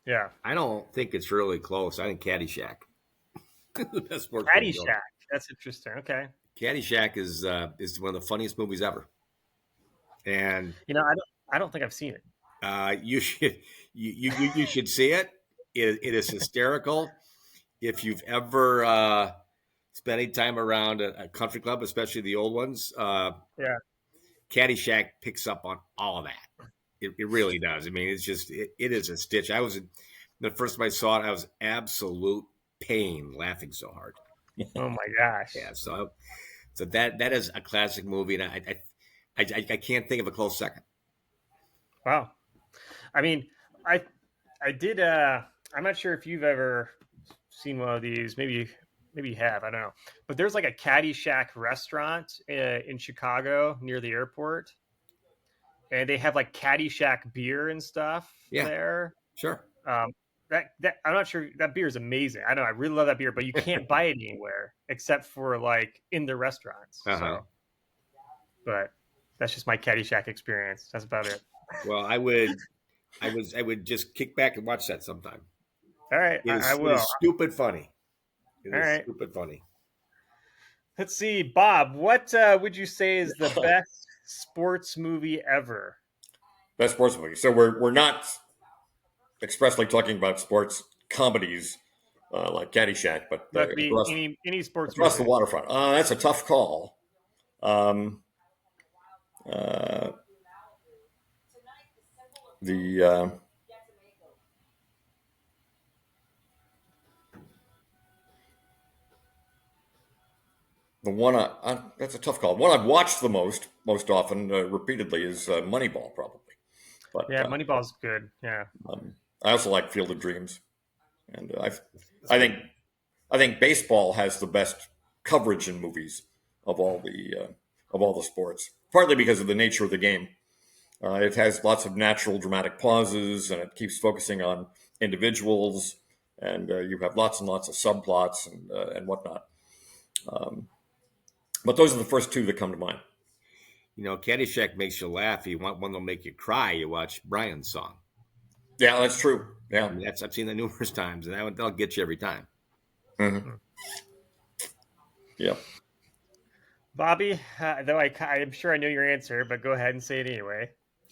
Speaker 1: Yeah.
Speaker 3: I don't think it's really close. I think Caddyshack. The best sports movie.
Speaker 1: Caddyshack. That's interesting. Okay.
Speaker 3: Caddyshack is one of the funniest movies ever. And
Speaker 1: I don't think I've seen it.
Speaker 3: You should see it. It is hysterical. If you've ever spent any time around a country club, especially the old ones, Caddyshack picks up on all of that. It really does. I mean, it's just it is a stitch. The first time I saw it, I was absolute pain laughing so hard.
Speaker 1: Oh my gosh!
Speaker 3: Yeah, so that is a classic movie, and I can't think of a close second.
Speaker 1: Wow. I mean, I did. I'm not sure if you've ever seen one of these. Maybe you have. I don't know. But there's like a Caddyshack restaurant in Chicago near the airport, and they have like Caddyshack beer and stuff there.
Speaker 3: Sure.
Speaker 1: That I'm not sure. That beer is amazing. I know. I really love that beer, but you can't buy it anywhere except for like in the restaurants.
Speaker 3: Uh-huh.
Speaker 1: So, but that's just my Caddyshack experience. That's about it.
Speaker 3: Well, I would just kick back and watch that sometime.
Speaker 1: All right, I will.
Speaker 3: It is stupid funny.
Speaker 1: All right.
Speaker 3: Stupid funny.
Speaker 1: Let's see, Bob. What would you say is the best sports movie ever?
Speaker 4: Best sports movie. So we're not expressly talking about sports comedies like Caddyshack, but
Speaker 1: That be any sports
Speaker 4: across
Speaker 1: movie.
Speaker 4: the waterfront. That's a tough call. The one that's a tough call. One I've watched the most often, repeatedly, is Moneyball, probably. But
Speaker 1: Yeah, Moneyball's good. Yeah.
Speaker 4: I also like Field of Dreams, and I think baseball has the best coverage in movies of all the sports. Partly because of the nature of the game. It has lots of natural dramatic pauses, and it keeps focusing on individuals, and you have lots and lots of subplots and whatnot. But those are the first two that come to mind.
Speaker 3: You know, Caddyshack makes you laugh. You want one that'll make you cry. You watch Brian's song.
Speaker 4: Yeah, that's true. Yeah,
Speaker 3: I mean, I've seen that numerous times, and that'll get you every time.
Speaker 4: Mm-hmm. Yeah.
Speaker 1: Bobby, though I'm sure I know your answer, but go ahead and say it anyway.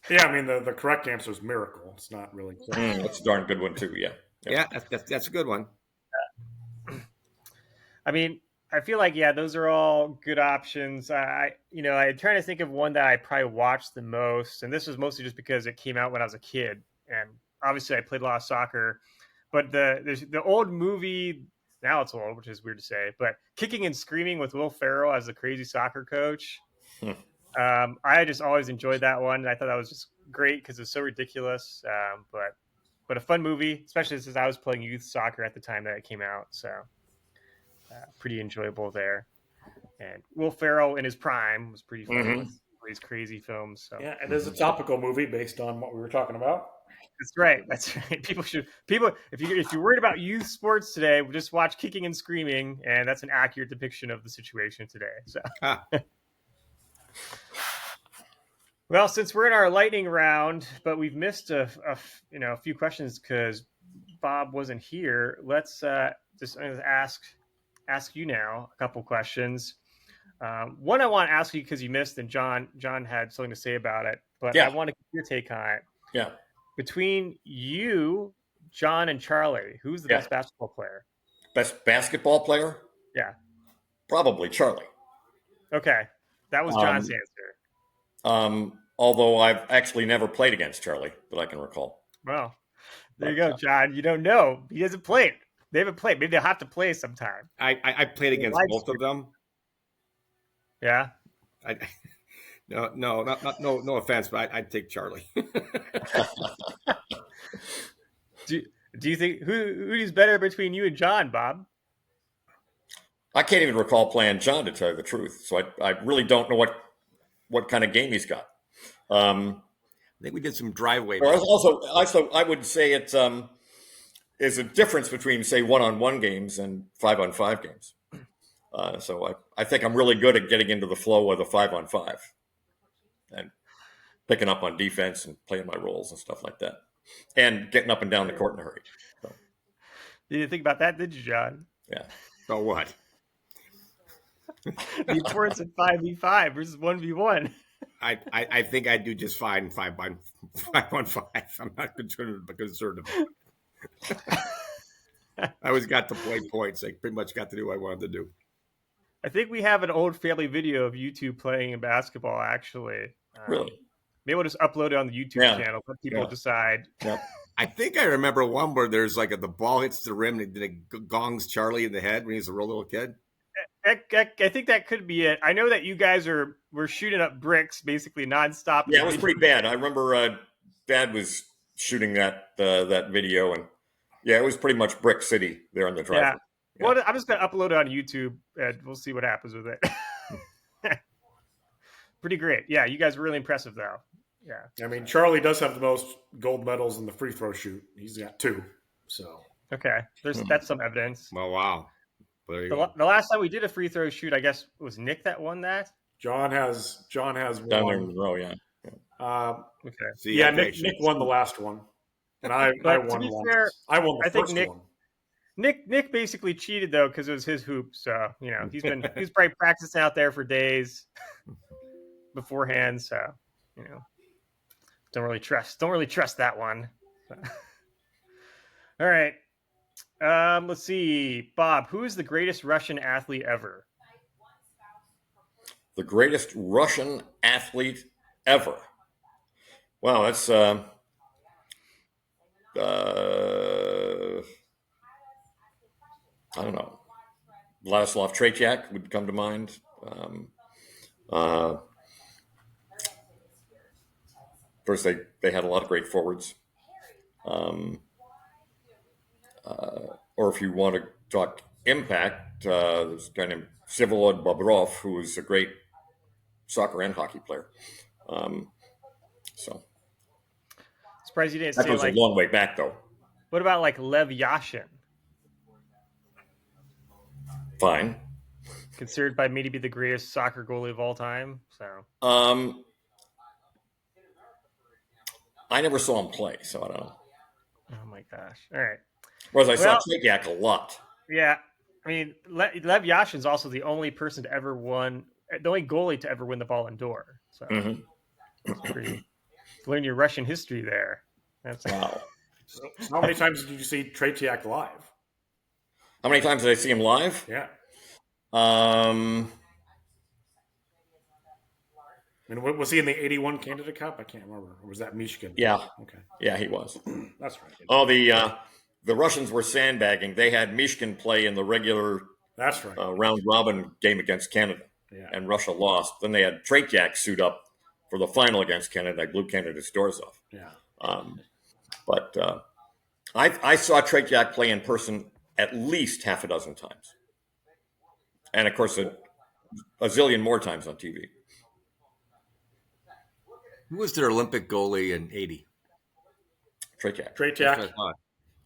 Speaker 2: Yeah, I mean the correct answer is Miracle. It's not really.
Speaker 4: That's a darn good one too. Yeah.
Speaker 3: Yeah, that's a good one.
Speaker 1: I mean, I feel like those are all good options. I'm trying to think of one that I probably watched the most, and this was mostly just because it came out when I was a kid, and obviously I played a lot of soccer. But the old movie, now it's old, which is weird to say, but Kicking and Screaming with Will Ferrell as the crazy soccer coach. I just always enjoyed that one. I thought that was just great because it's so ridiculous, but a fun movie, especially since I was playing youth soccer at the time that it came out. So pretty enjoyable there. And Will Ferrell in his prime was pretty fun with these crazy films. So.
Speaker 2: Yeah, it is a topical movie based on what we were talking about.
Speaker 1: That's right. That's right. People if you're worried about youth sports today, just watch Kicking and Screaming, and that's an accurate depiction of the situation today. So Well, since we're in our lightning round, but we've missed a few questions because Bob wasn't here. Let's just ask you now a couple questions. One I want to ask you because you missed, and John had something to say about it, but
Speaker 4: Yeah.
Speaker 1: I want to get your take on it.
Speaker 4: Yeah.
Speaker 1: Between you, John, and Charlie, who's the
Speaker 4: Yeah.
Speaker 1: best basketball player?
Speaker 4: Best basketball player?
Speaker 1: Yeah.
Speaker 4: Probably Charlie.
Speaker 1: Okay. That was John's answer.
Speaker 4: Although I've actually never played against Charlie that I can recall.
Speaker 1: Well, there you go, John. You don't know. He hasn't played. They haven't played. Maybe they'll have to play sometime.
Speaker 3: I played against both of them.
Speaker 1: Yeah.
Speaker 3: No offense, but I'd take Charlie.
Speaker 1: Do you think who's better between you and John, Bob?
Speaker 4: I can't even recall playing John, to tell you the truth. So I really don't know what kind of game he's got.
Speaker 3: I think we did some driveway.
Speaker 4: Also, I would say it's is a difference between, say, 1-on-1 games and 5-on-5 games. So I think I'm really good at getting into the flow of the 5-on-5 and picking up on defense and playing my roles and stuff like that, and getting up and down the court in a hurry. So,
Speaker 1: You didn't think about that, did you, John?
Speaker 4: yeah.
Speaker 3: So what?
Speaker 1: The importance of 5v5 versus 1v1.
Speaker 3: I think I do just fine 5-on-5. I'm not concerned about it. I always got to play points. I pretty much got to do what I wanted to do.
Speaker 1: I think we have an old family video of you two playing in basketball, actually.
Speaker 4: Really?
Speaker 1: Maybe we'll just upload it on the YouTube channel. Let people decide.
Speaker 4: Yeah.
Speaker 3: I think I remember one where there's like the ball hits the rim and it gongs Charlie in the head when he's a real little kid.
Speaker 1: I think that could be it. I know that you guys were shooting up bricks basically nonstop.
Speaker 4: Yeah, it was pretty bad. I remember Dad was shooting that video, and it was pretty much Brick City there on the driveway.
Speaker 1: Yeah. Well, I'm just going to upload it on YouTube, and we'll see what happens with it. Pretty great. Yeah, you guys were really impressive, though. Yeah.
Speaker 2: I mean, Charlie does have the most gold medals in the free throw shoot. He's got 2. So
Speaker 1: okay, that's some evidence.
Speaker 3: Well, wow.
Speaker 1: The last time we did a free throw shoot, I guess it was Nick that won that.
Speaker 2: John has
Speaker 4: down there
Speaker 2: one.
Speaker 4: in the row. Yeah.
Speaker 1: Okay.
Speaker 3: See,
Speaker 2: yeah, Nick won the last one, and I won one.
Speaker 1: Fair,
Speaker 2: I won the
Speaker 1: I think
Speaker 2: first
Speaker 1: Nick,
Speaker 2: one.
Speaker 1: Nick basically cheated though because it was his hoop. So he's probably practicing out there for days beforehand. So don't really trust that one. All right. Let's see, Bob. Who is the greatest Russian athlete ever?
Speaker 4: The greatest Russian athlete ever. Wow, that's I don't know. Vladislav Tretiak would come to mind. First, they had a lot of great forwards. Or if you want to talk impact, there's a guy named Vsevolod Bobrov, who was a great soccer and hockey player. So
Speaker 1: surprised you didn't
Speaker 4: that
Speaker 1: say
Speaker 4: goes a long way back, though.
Speaker 1: What about like Lev Yashin?
Speaker 4: Fine.
Speaker 1: Considered by me to be the greatest soccer goalie of all time. So
Speaker 4: I never saw him play, so I don't know.
Speaker 1: oh my gosh! All right.
Speaker 4: Whereas I saw Tretiak a lot.
Speaker 1: Yeah, I mean Lev Yashin's also the only person to ever the only goalie to ever win the Ballon d'Or. So that's pretty. Learn your Russian history there. That's
Speaker 4: wow.
Speaker 2: So how many times did you see Tretiak live?
Speaker 4: How many times did I see him live?
Speaker 2: Yeah.
Speaker 4: I
Speaker 2: mean, was he in the '81 Canada Cup? I can't remember. Or was that Michigan?
Speaker 4: Yeah.
Speaker 2: Okay.
Speaker 4: Yeah, he was.
Speaker 2: That's right.
Speaker 4: Oh, the Russians were sandbagging. They had Michigan play in the regular
Speaker 2: That's right.
Speaker 4: round robin game against Canada, and Russia lost. Then they had Tretiak suit up for the final against Canada. They blew Canada's doors off.
Speaker 2: Yeah.
Speaker 4: But I saw Tretiak play in person at least half a dozen times, and of course a zillion more times on TV.
Speaker 3: Who was their Olympic goalie in '80?
Speaker 2: Tretiak.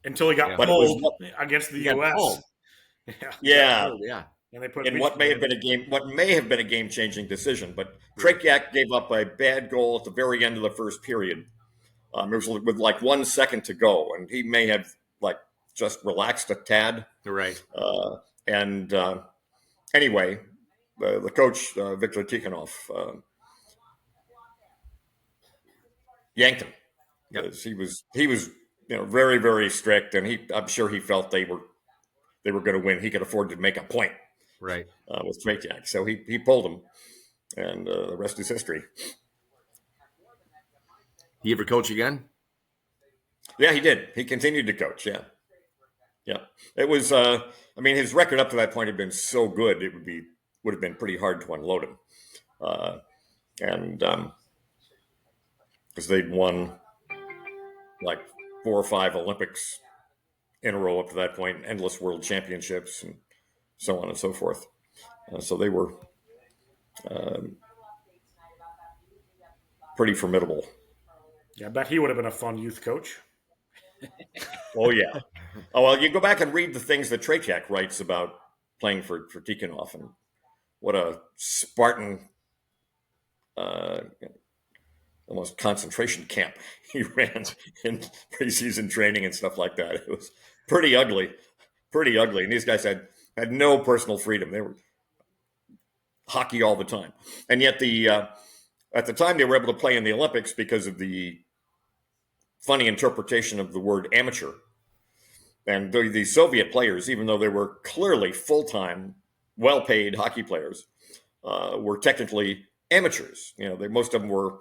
Speaker 2: Until he got
Speaker 4: But
Speaker 2: pulled against the U.S.
Speaker 4: Yeah.
Speaker 2: And they put
Speaker 4: in what may have been a game-changing decision. But Tretiak gave up a bad goal at the very end of the first period. It was with like 1 second to go, and he may have like just relaxed a tad.
Speaker 3: Right.
Speaker 4: Anyway, the coach Viktor Tikhonov yanked him because he was very, very strict, and I'm sure he felt they were going to win. He could afford to make a point.
Speaker 3: Right.
Speaker 4: With Tretiak. So he pulled him, and the rest is history.
Speaker 3: He ever coach again?
Speaker 4: Yeah, he did. He continued to coach. Yeah. It was. His record up to that point had been so good, it would have been pretty hard to unload him, because they'd won like 4 or 5 Olympics in a row up to that point, endless world championships, and so on and so forth. So they were pretty formidable.
Speaker 2: Yeah, I bet he would have been a fun youth coach.
Speaker 4: Oh, yeah. Oh, well, you go back and read the things that Tretiak writes about playing for Tikhonov, and what a Spartan, almost concentration camp he ran in preseason training and stuff like that. It was pretty ugly. And these guys had no personal freedom. They were hockey all the time. And yet at the time they were able to play in the Olympics because of the funny interpretation of the word amateur. And the Soviet players, even though they were clearly full-time, well-paid hockey players, were technically amateurs. Most of them were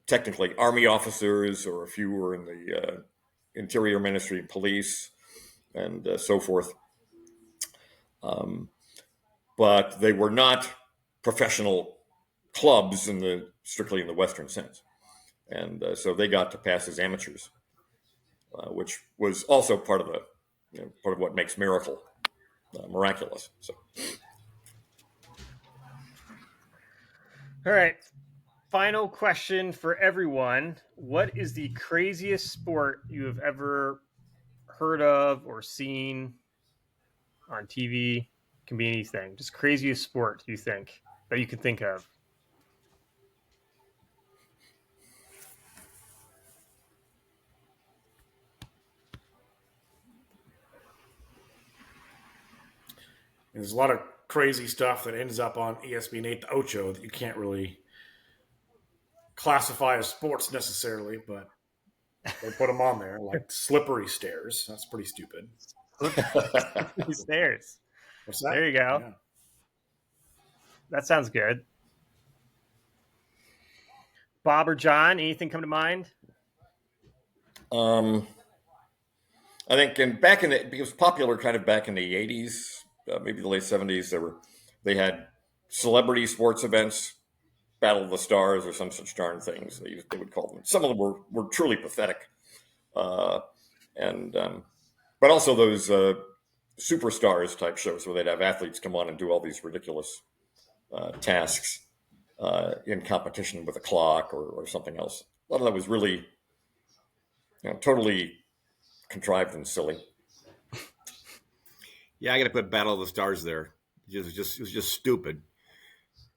Speaker 4: technically army officers, or a few were in the Interior Ministry and police, and so forth. But they were not professional clubs strictly in the Western sense. And so they got to pass as amateurs, which was also part of what makes miraculous. So,
Speaker 1: All right. Final question for everyone. What is the craziest sport you have ever heard of or seen on TV? Can be anything. Just craziest sport you think that you can think of.
Speaker 2: There's a lot of crazy stuff that ends up on ESPN 8 to Ocho that you can't really classify as sports necessarily, but they put them on there, like slippery stairs. That's pretty stupid.
Speaker 1: Stairs.
Speaker 2: What's that?
Speaker 1: There you go.
Speaker 2: Yeah.
Speaker 1: That sounds good. Bob or John, anything come to mind?
Speaker 4: I think it was popular kind of back in the 80s, maybe the late 70s. They had celebrity sports events, Battle of the Stars or some such darn things they would call them. Some of them were truly pathetic, but also those superstars type shows where they'd have athletes come on and do all these ridiculous tasks in competition with a clock or something else. A lot of that was really totally contrived and silly.
Speaker 3: Yeah, I got to put Battle of the Stars there. It was just stupid.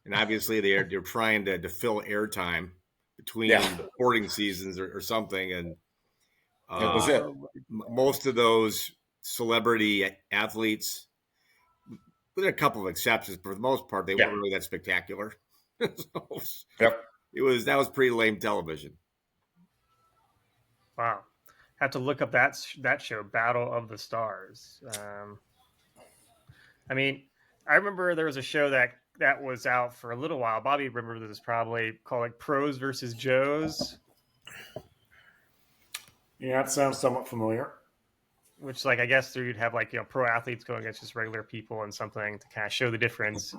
Speaker 3: And obviously they're trying to fill airtime between sporting seasons or something. And
Speaker 4: that was it.
Speaker 3: Most of those celebrity athletes, with a couple of exceptions, but for the most part, they weren't really that spectacular. That was pretty lame television.
Speaker 1: Wow. Have to look up that show, Battle of the Stars. I remember there was a show that was out for a little while. Bobby remembers this probably, called like Pros versus Joes.
Speaker 2: Yeah, it sounds somewhat familiar.
Speaker 1: Which, like, I guess you'd have like pro athletes going against just regular people and something to kind of show the difference.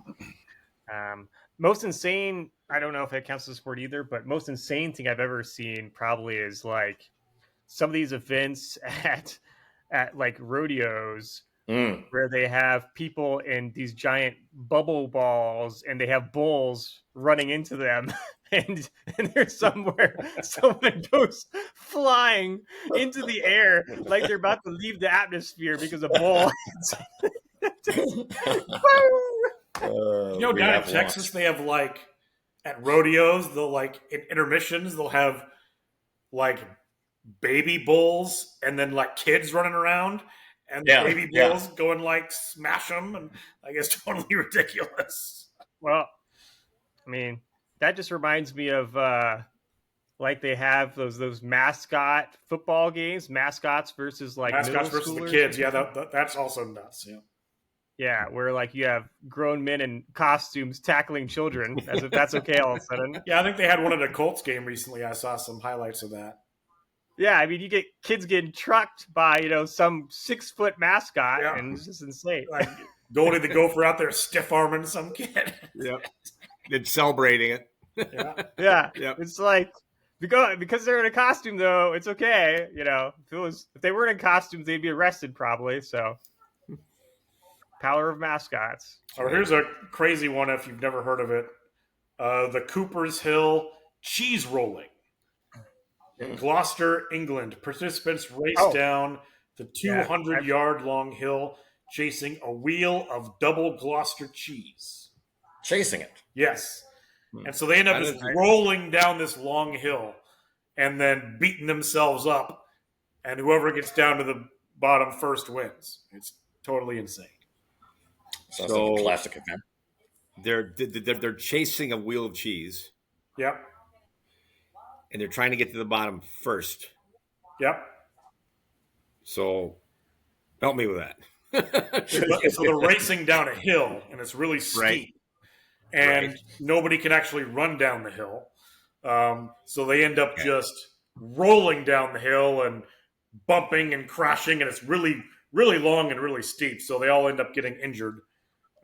Speaker 1: Most insane, I don't know if it counts as a sport either, but most insane thing I've ever seen probably is like some of these events at like rodeos where they have people in these giant bubble balls and they have bulls running into them. And there's somewhere someone goes flying into the air like they're about to leave the atmosphere because a bull.
Speaker 2: Down in Texas, they have like at rodeos, they'll like in intermissions, they'll have like baby bulls and then like kids running around and the baby bulls going like smash them, and I guess totally ridiculous.
Speaker 1: Well, I mean, that just reminds me of like they have those mascot football games, mascots versus like
Speaker 2: mascots versus the kids. Yeah, that's also nuts. Yeah.
Speaker 1: Yeah, where like you have grown men in costumes tackling children as if that's okay all of a sudden.
Speaker 2: Yeah, I think they had one at a Colts game recently. I saw some highlights of that.
Speaker 1: Yeah, I mean, you get kids getting trucked by, some 6-foot mascot, and it's just insane.
Speaker 2: Like Goldie the Gopher out there stiff arming some kid.
Speaker 3: Yep. And celebrating it.
Speaker 1: Yeah. It's like, because they're in a costume, though, it's okay. If they weren't in costumes, they'd be arrested probably, so. Power of mascots.
Speaker 2: Oh, here's a crazy one if you've never heard of it. The Cooper's Hill cheese rolling. In Gloucester, England, participants race down the 200-yard long hill chasing a wheel of double Gloucester cheese.
Speaker 4: Chasing it?
Speaker 2: Yes. And so they end up just rolling down this long hill and then beating themselves up, and whoever gets down to the bottom first wins. It's totally insane.
Speaker 4: Sounds like a classic event.
Speaker 3: They're chasing a wheel of cheese.
Speaker 2: Yep.
Speaker 3: And they're trying to get to the bottom first.
Speaker 2: Yep.
Speaker 3: So help me with that.
Speaker 2: So they're racing down a hill, and it's really steep. And nobody can actually run down the hill. So they end up just rolling down the hill and bumping and crashing, and it's really, really long and really steep. So they all end up getting injured.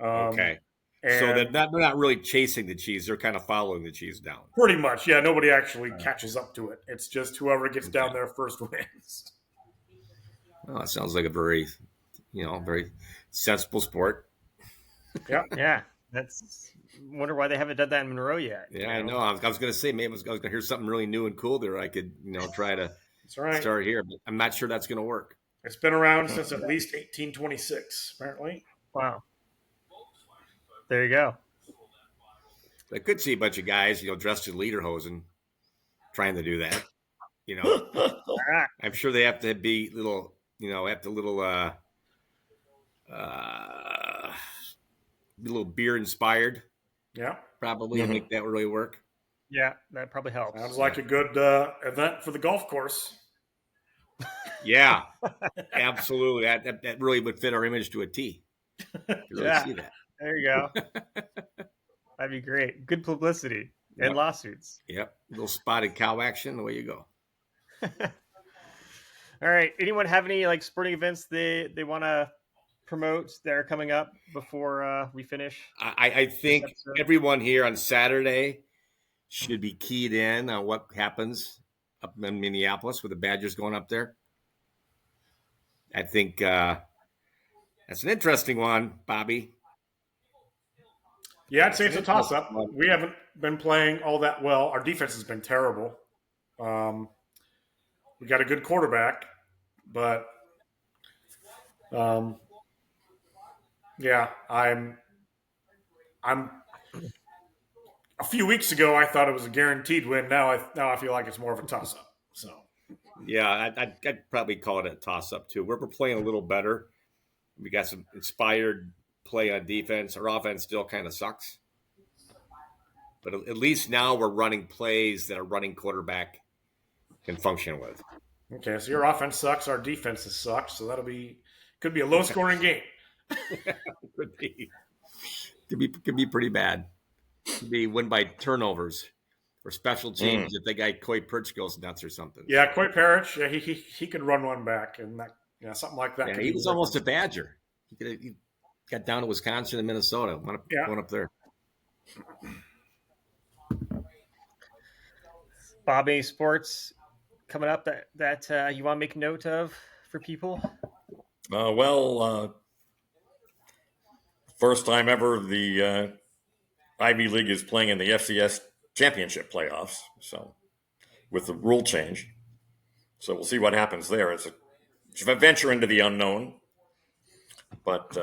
Speaker 3: So they're not really chasing the cheese. They're kind of following the cheese down.
Speaker 2: Pretty much, yeah. Nobody actually catches up to it. It's just whoever gets down there first wins.
Speaker 3: Well, that sounds like a very, very sensible sport.
Speaker 2: Yeah.
Speaker 1: Yeah. Wonder why they haven't done that in Monroe yet.
Speaker 3: Yeah, I know. I was going to say, maybe I was going to hear something really new and cool there. I could, try to start here, but I'm not sure that's going to work.
Speaker 2: It's been around since at least 1826, apparently.
Speaker 1: Wow. There you go.
Speaker 3: I could see a bunch of guys, dressed in lederhosen trying to do that. I'm sure they have to be little beer inspired.
Speaker 2: Yeah.
Speaker 3: Probably to make that really work.
Speaker 1: Yeah, that probably helps.
Speaker 2: Sounds like a good event for the golf course.
Speaker 3: Yeah, absolutely. That really would fit our image to a T. Really see that.
Speaker 1: There you go. That'd be great. Good publicity and lawsuits.
Speaker 3: Yep. A little spotted cow action. Away you go.
Speaker 1: All right. Anyone have any sporting events they want to promote that are coming up before we finish?
Speaker 3: I think everyone here on Saturday should be keyed in on what happens up in Minneapolis with the Badgers going up there. I think that's an interesting one, Bobby.
Speaker 2: Yeah, I'd say it's a toss-up. We haven't been playing all that well. Our defense has been terrible. We got a good quarterback, but I'm. A few weeks ago, I thought it was a guaranteed win. Now I feel like it's more of a toss-up. So.
Speaker 3: Yeah, I'd probably call it a toss-up too. We're playing a little better. We got some inspired play on defense. Our offense still kind of sucks. But at least now we're running plays that a running quarterback can function with.
Speaker 2: Okay, so your offense sucks, our defense sucks, so could be a low-scoring game.
Speaker 3: Could be pretty bad. Could be win by turnovers or special teams if the guy Coy Perch goes nuts or something.
Speaker 2: Yeah, Coy Perch, he could run one back, and something like that.
Speaker 3: Yeah, he was almost a Badger. He got down to Wisconsin and Minnesota. Going up there.
Speaker 1: Bob, any sports coming up that you want to make note of for people?
Speaker 4: first time ever the Ivy League is playing in the FCS championship playoffs. So with the rule change, so we'll see what happens there. It's a venture into the unknown, but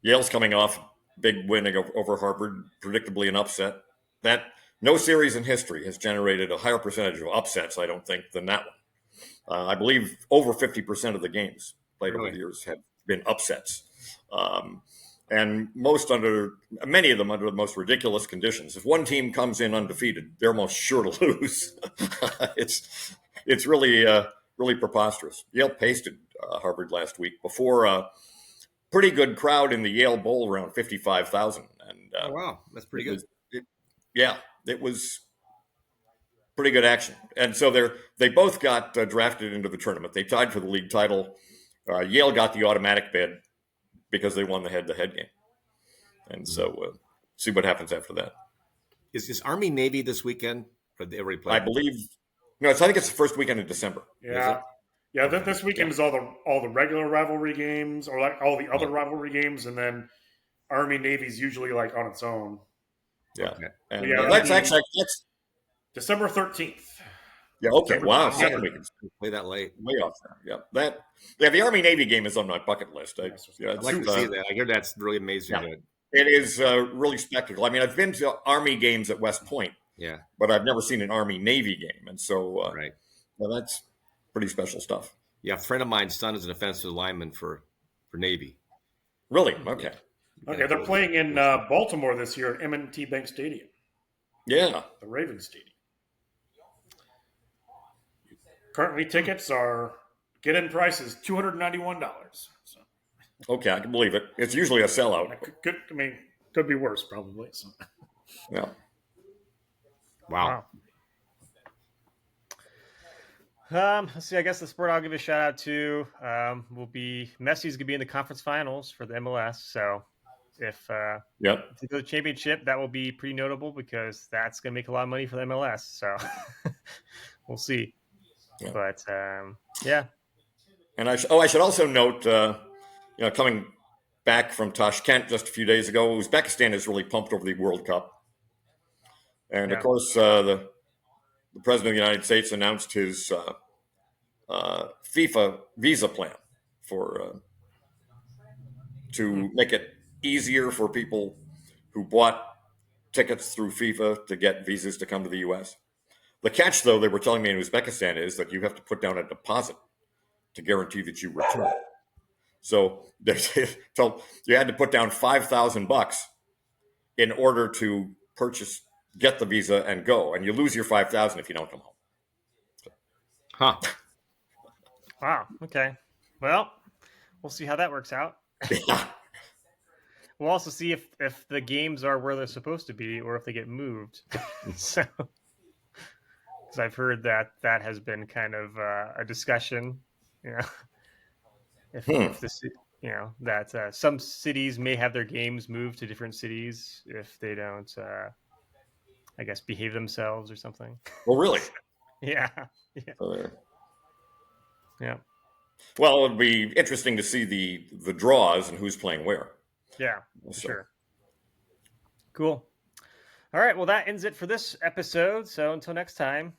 Speaker 4: Yale's coming off big win over Harvard, predictably an upset. That no series in history has generated a higher percentage of upsets, I don't think, than that one. I believe over 50% of the games played over the years have been upsets. And many of them under the most ridiculous conditions. If one team comes in undefeated, they're almost sure to lose. It's really really preposterous. Yale pasted Harvard last week before a pretty good crowd in the Yale Bowl, around 55,000. And
Speaker 3: oh, wow, that's pretty good.
Speaker 4: It was pretty good action. And so they both got drafted into the tournament. They tied for the league title. Yale got the automatic bid because they won the head-to-head game. And so see what happens after that.
Speaker 3: Is Army Navy this weekend? Or they already played?
Speaker 4: I believe no. I think it's the first weekend in December.
Speaker 2: Yeah, yeah. This weekend is all the regular rivalry games, or like all the other rivalry games, and then Army Navy's usually like on its own.
Speaker 4: Yeah,
Speaker 3: okay.
Speaker 4: And
Speaker 2: that's December 13th.
Speaker 4: Yeah. Okay. Wow.
Speaker 2: Yeah.
Speaker 3: Play that late.
Speaker 4: Way off there. Yeah. The Army Navy game is on my bucket list. I'd
Speaker 3: like to see that. I hear that's really amazing.
Speaker 4: Yeah. It is really spectacular. I mean, I've been to Army games at West Point.
Speaker 3: Yeah.
Speaker 4: But I've never seen an Army Navy game, and so
Speaker 3: right.
Speaker 4: Well, that's pretty special stuff.
Speaker 3: Yeah, a friend of mine's son is an offensive lineman for Navy.
Speaker 4: Really? Okay.
Speaker 2: Okay, they're playing in Baltimore this year at M&T Bank Stadium.
Speaker 4: Yeah.
Speaker 2: The Ravens Stadium. Currently, tickets are get-in price is $291. So.
Speaker 4: Okay, I can believe it. It's usually a sellout.
Speaker 2: Could be worse probably. So.
Speaker 4: Yeah.
Speaker 3: Wow.
Speaker 1: Let's see. I guess the sport I'll give a shout out to will be Messi's gonna be in the conference finals for the MLS. So if they go to the championship, that will be pretty notable because that's gonna make a lot of money for the MLS. So we'll see. Yeah. But yeah.
Speaker 4: And I should also note, coming back from Tashkent just a few days ago, Uzbekistan is really pumped over the World Cup. And, of course, the President of the United States announced his FIFA visa plan to make it easier for people who bought tickets through FIFA to get visas to come to the U.S. The catch, though, they were telling me in Uzbekistan is that you have to put down a deposit to guarantee that you return. So they told you had to put down $5,000 in order to get the visa and go, and you lose your $5,000 if you don't come home.
Speaker 3: Huh.
Speaker 1: Wow. Okay. Well, we'll see how that works out.
Speaker 4: Yeah.
Speaker 1: We'll also see if the games are where they're supposed to be or if they get moved. So, because I've heard that has been kind of a discussion. If this, that some cities may have their games moved to different cities if they don't, I guess, behave themselves or something.
Speaker 4: Well, really?
Speaker 1: Yeah. Yeah.
Speaker 4: Well, it'd be interesting to see the draws and who's playing where.
Speaker 1: Yeah, sure. Cool. All right. Well, that ends it for this episode. So until next time,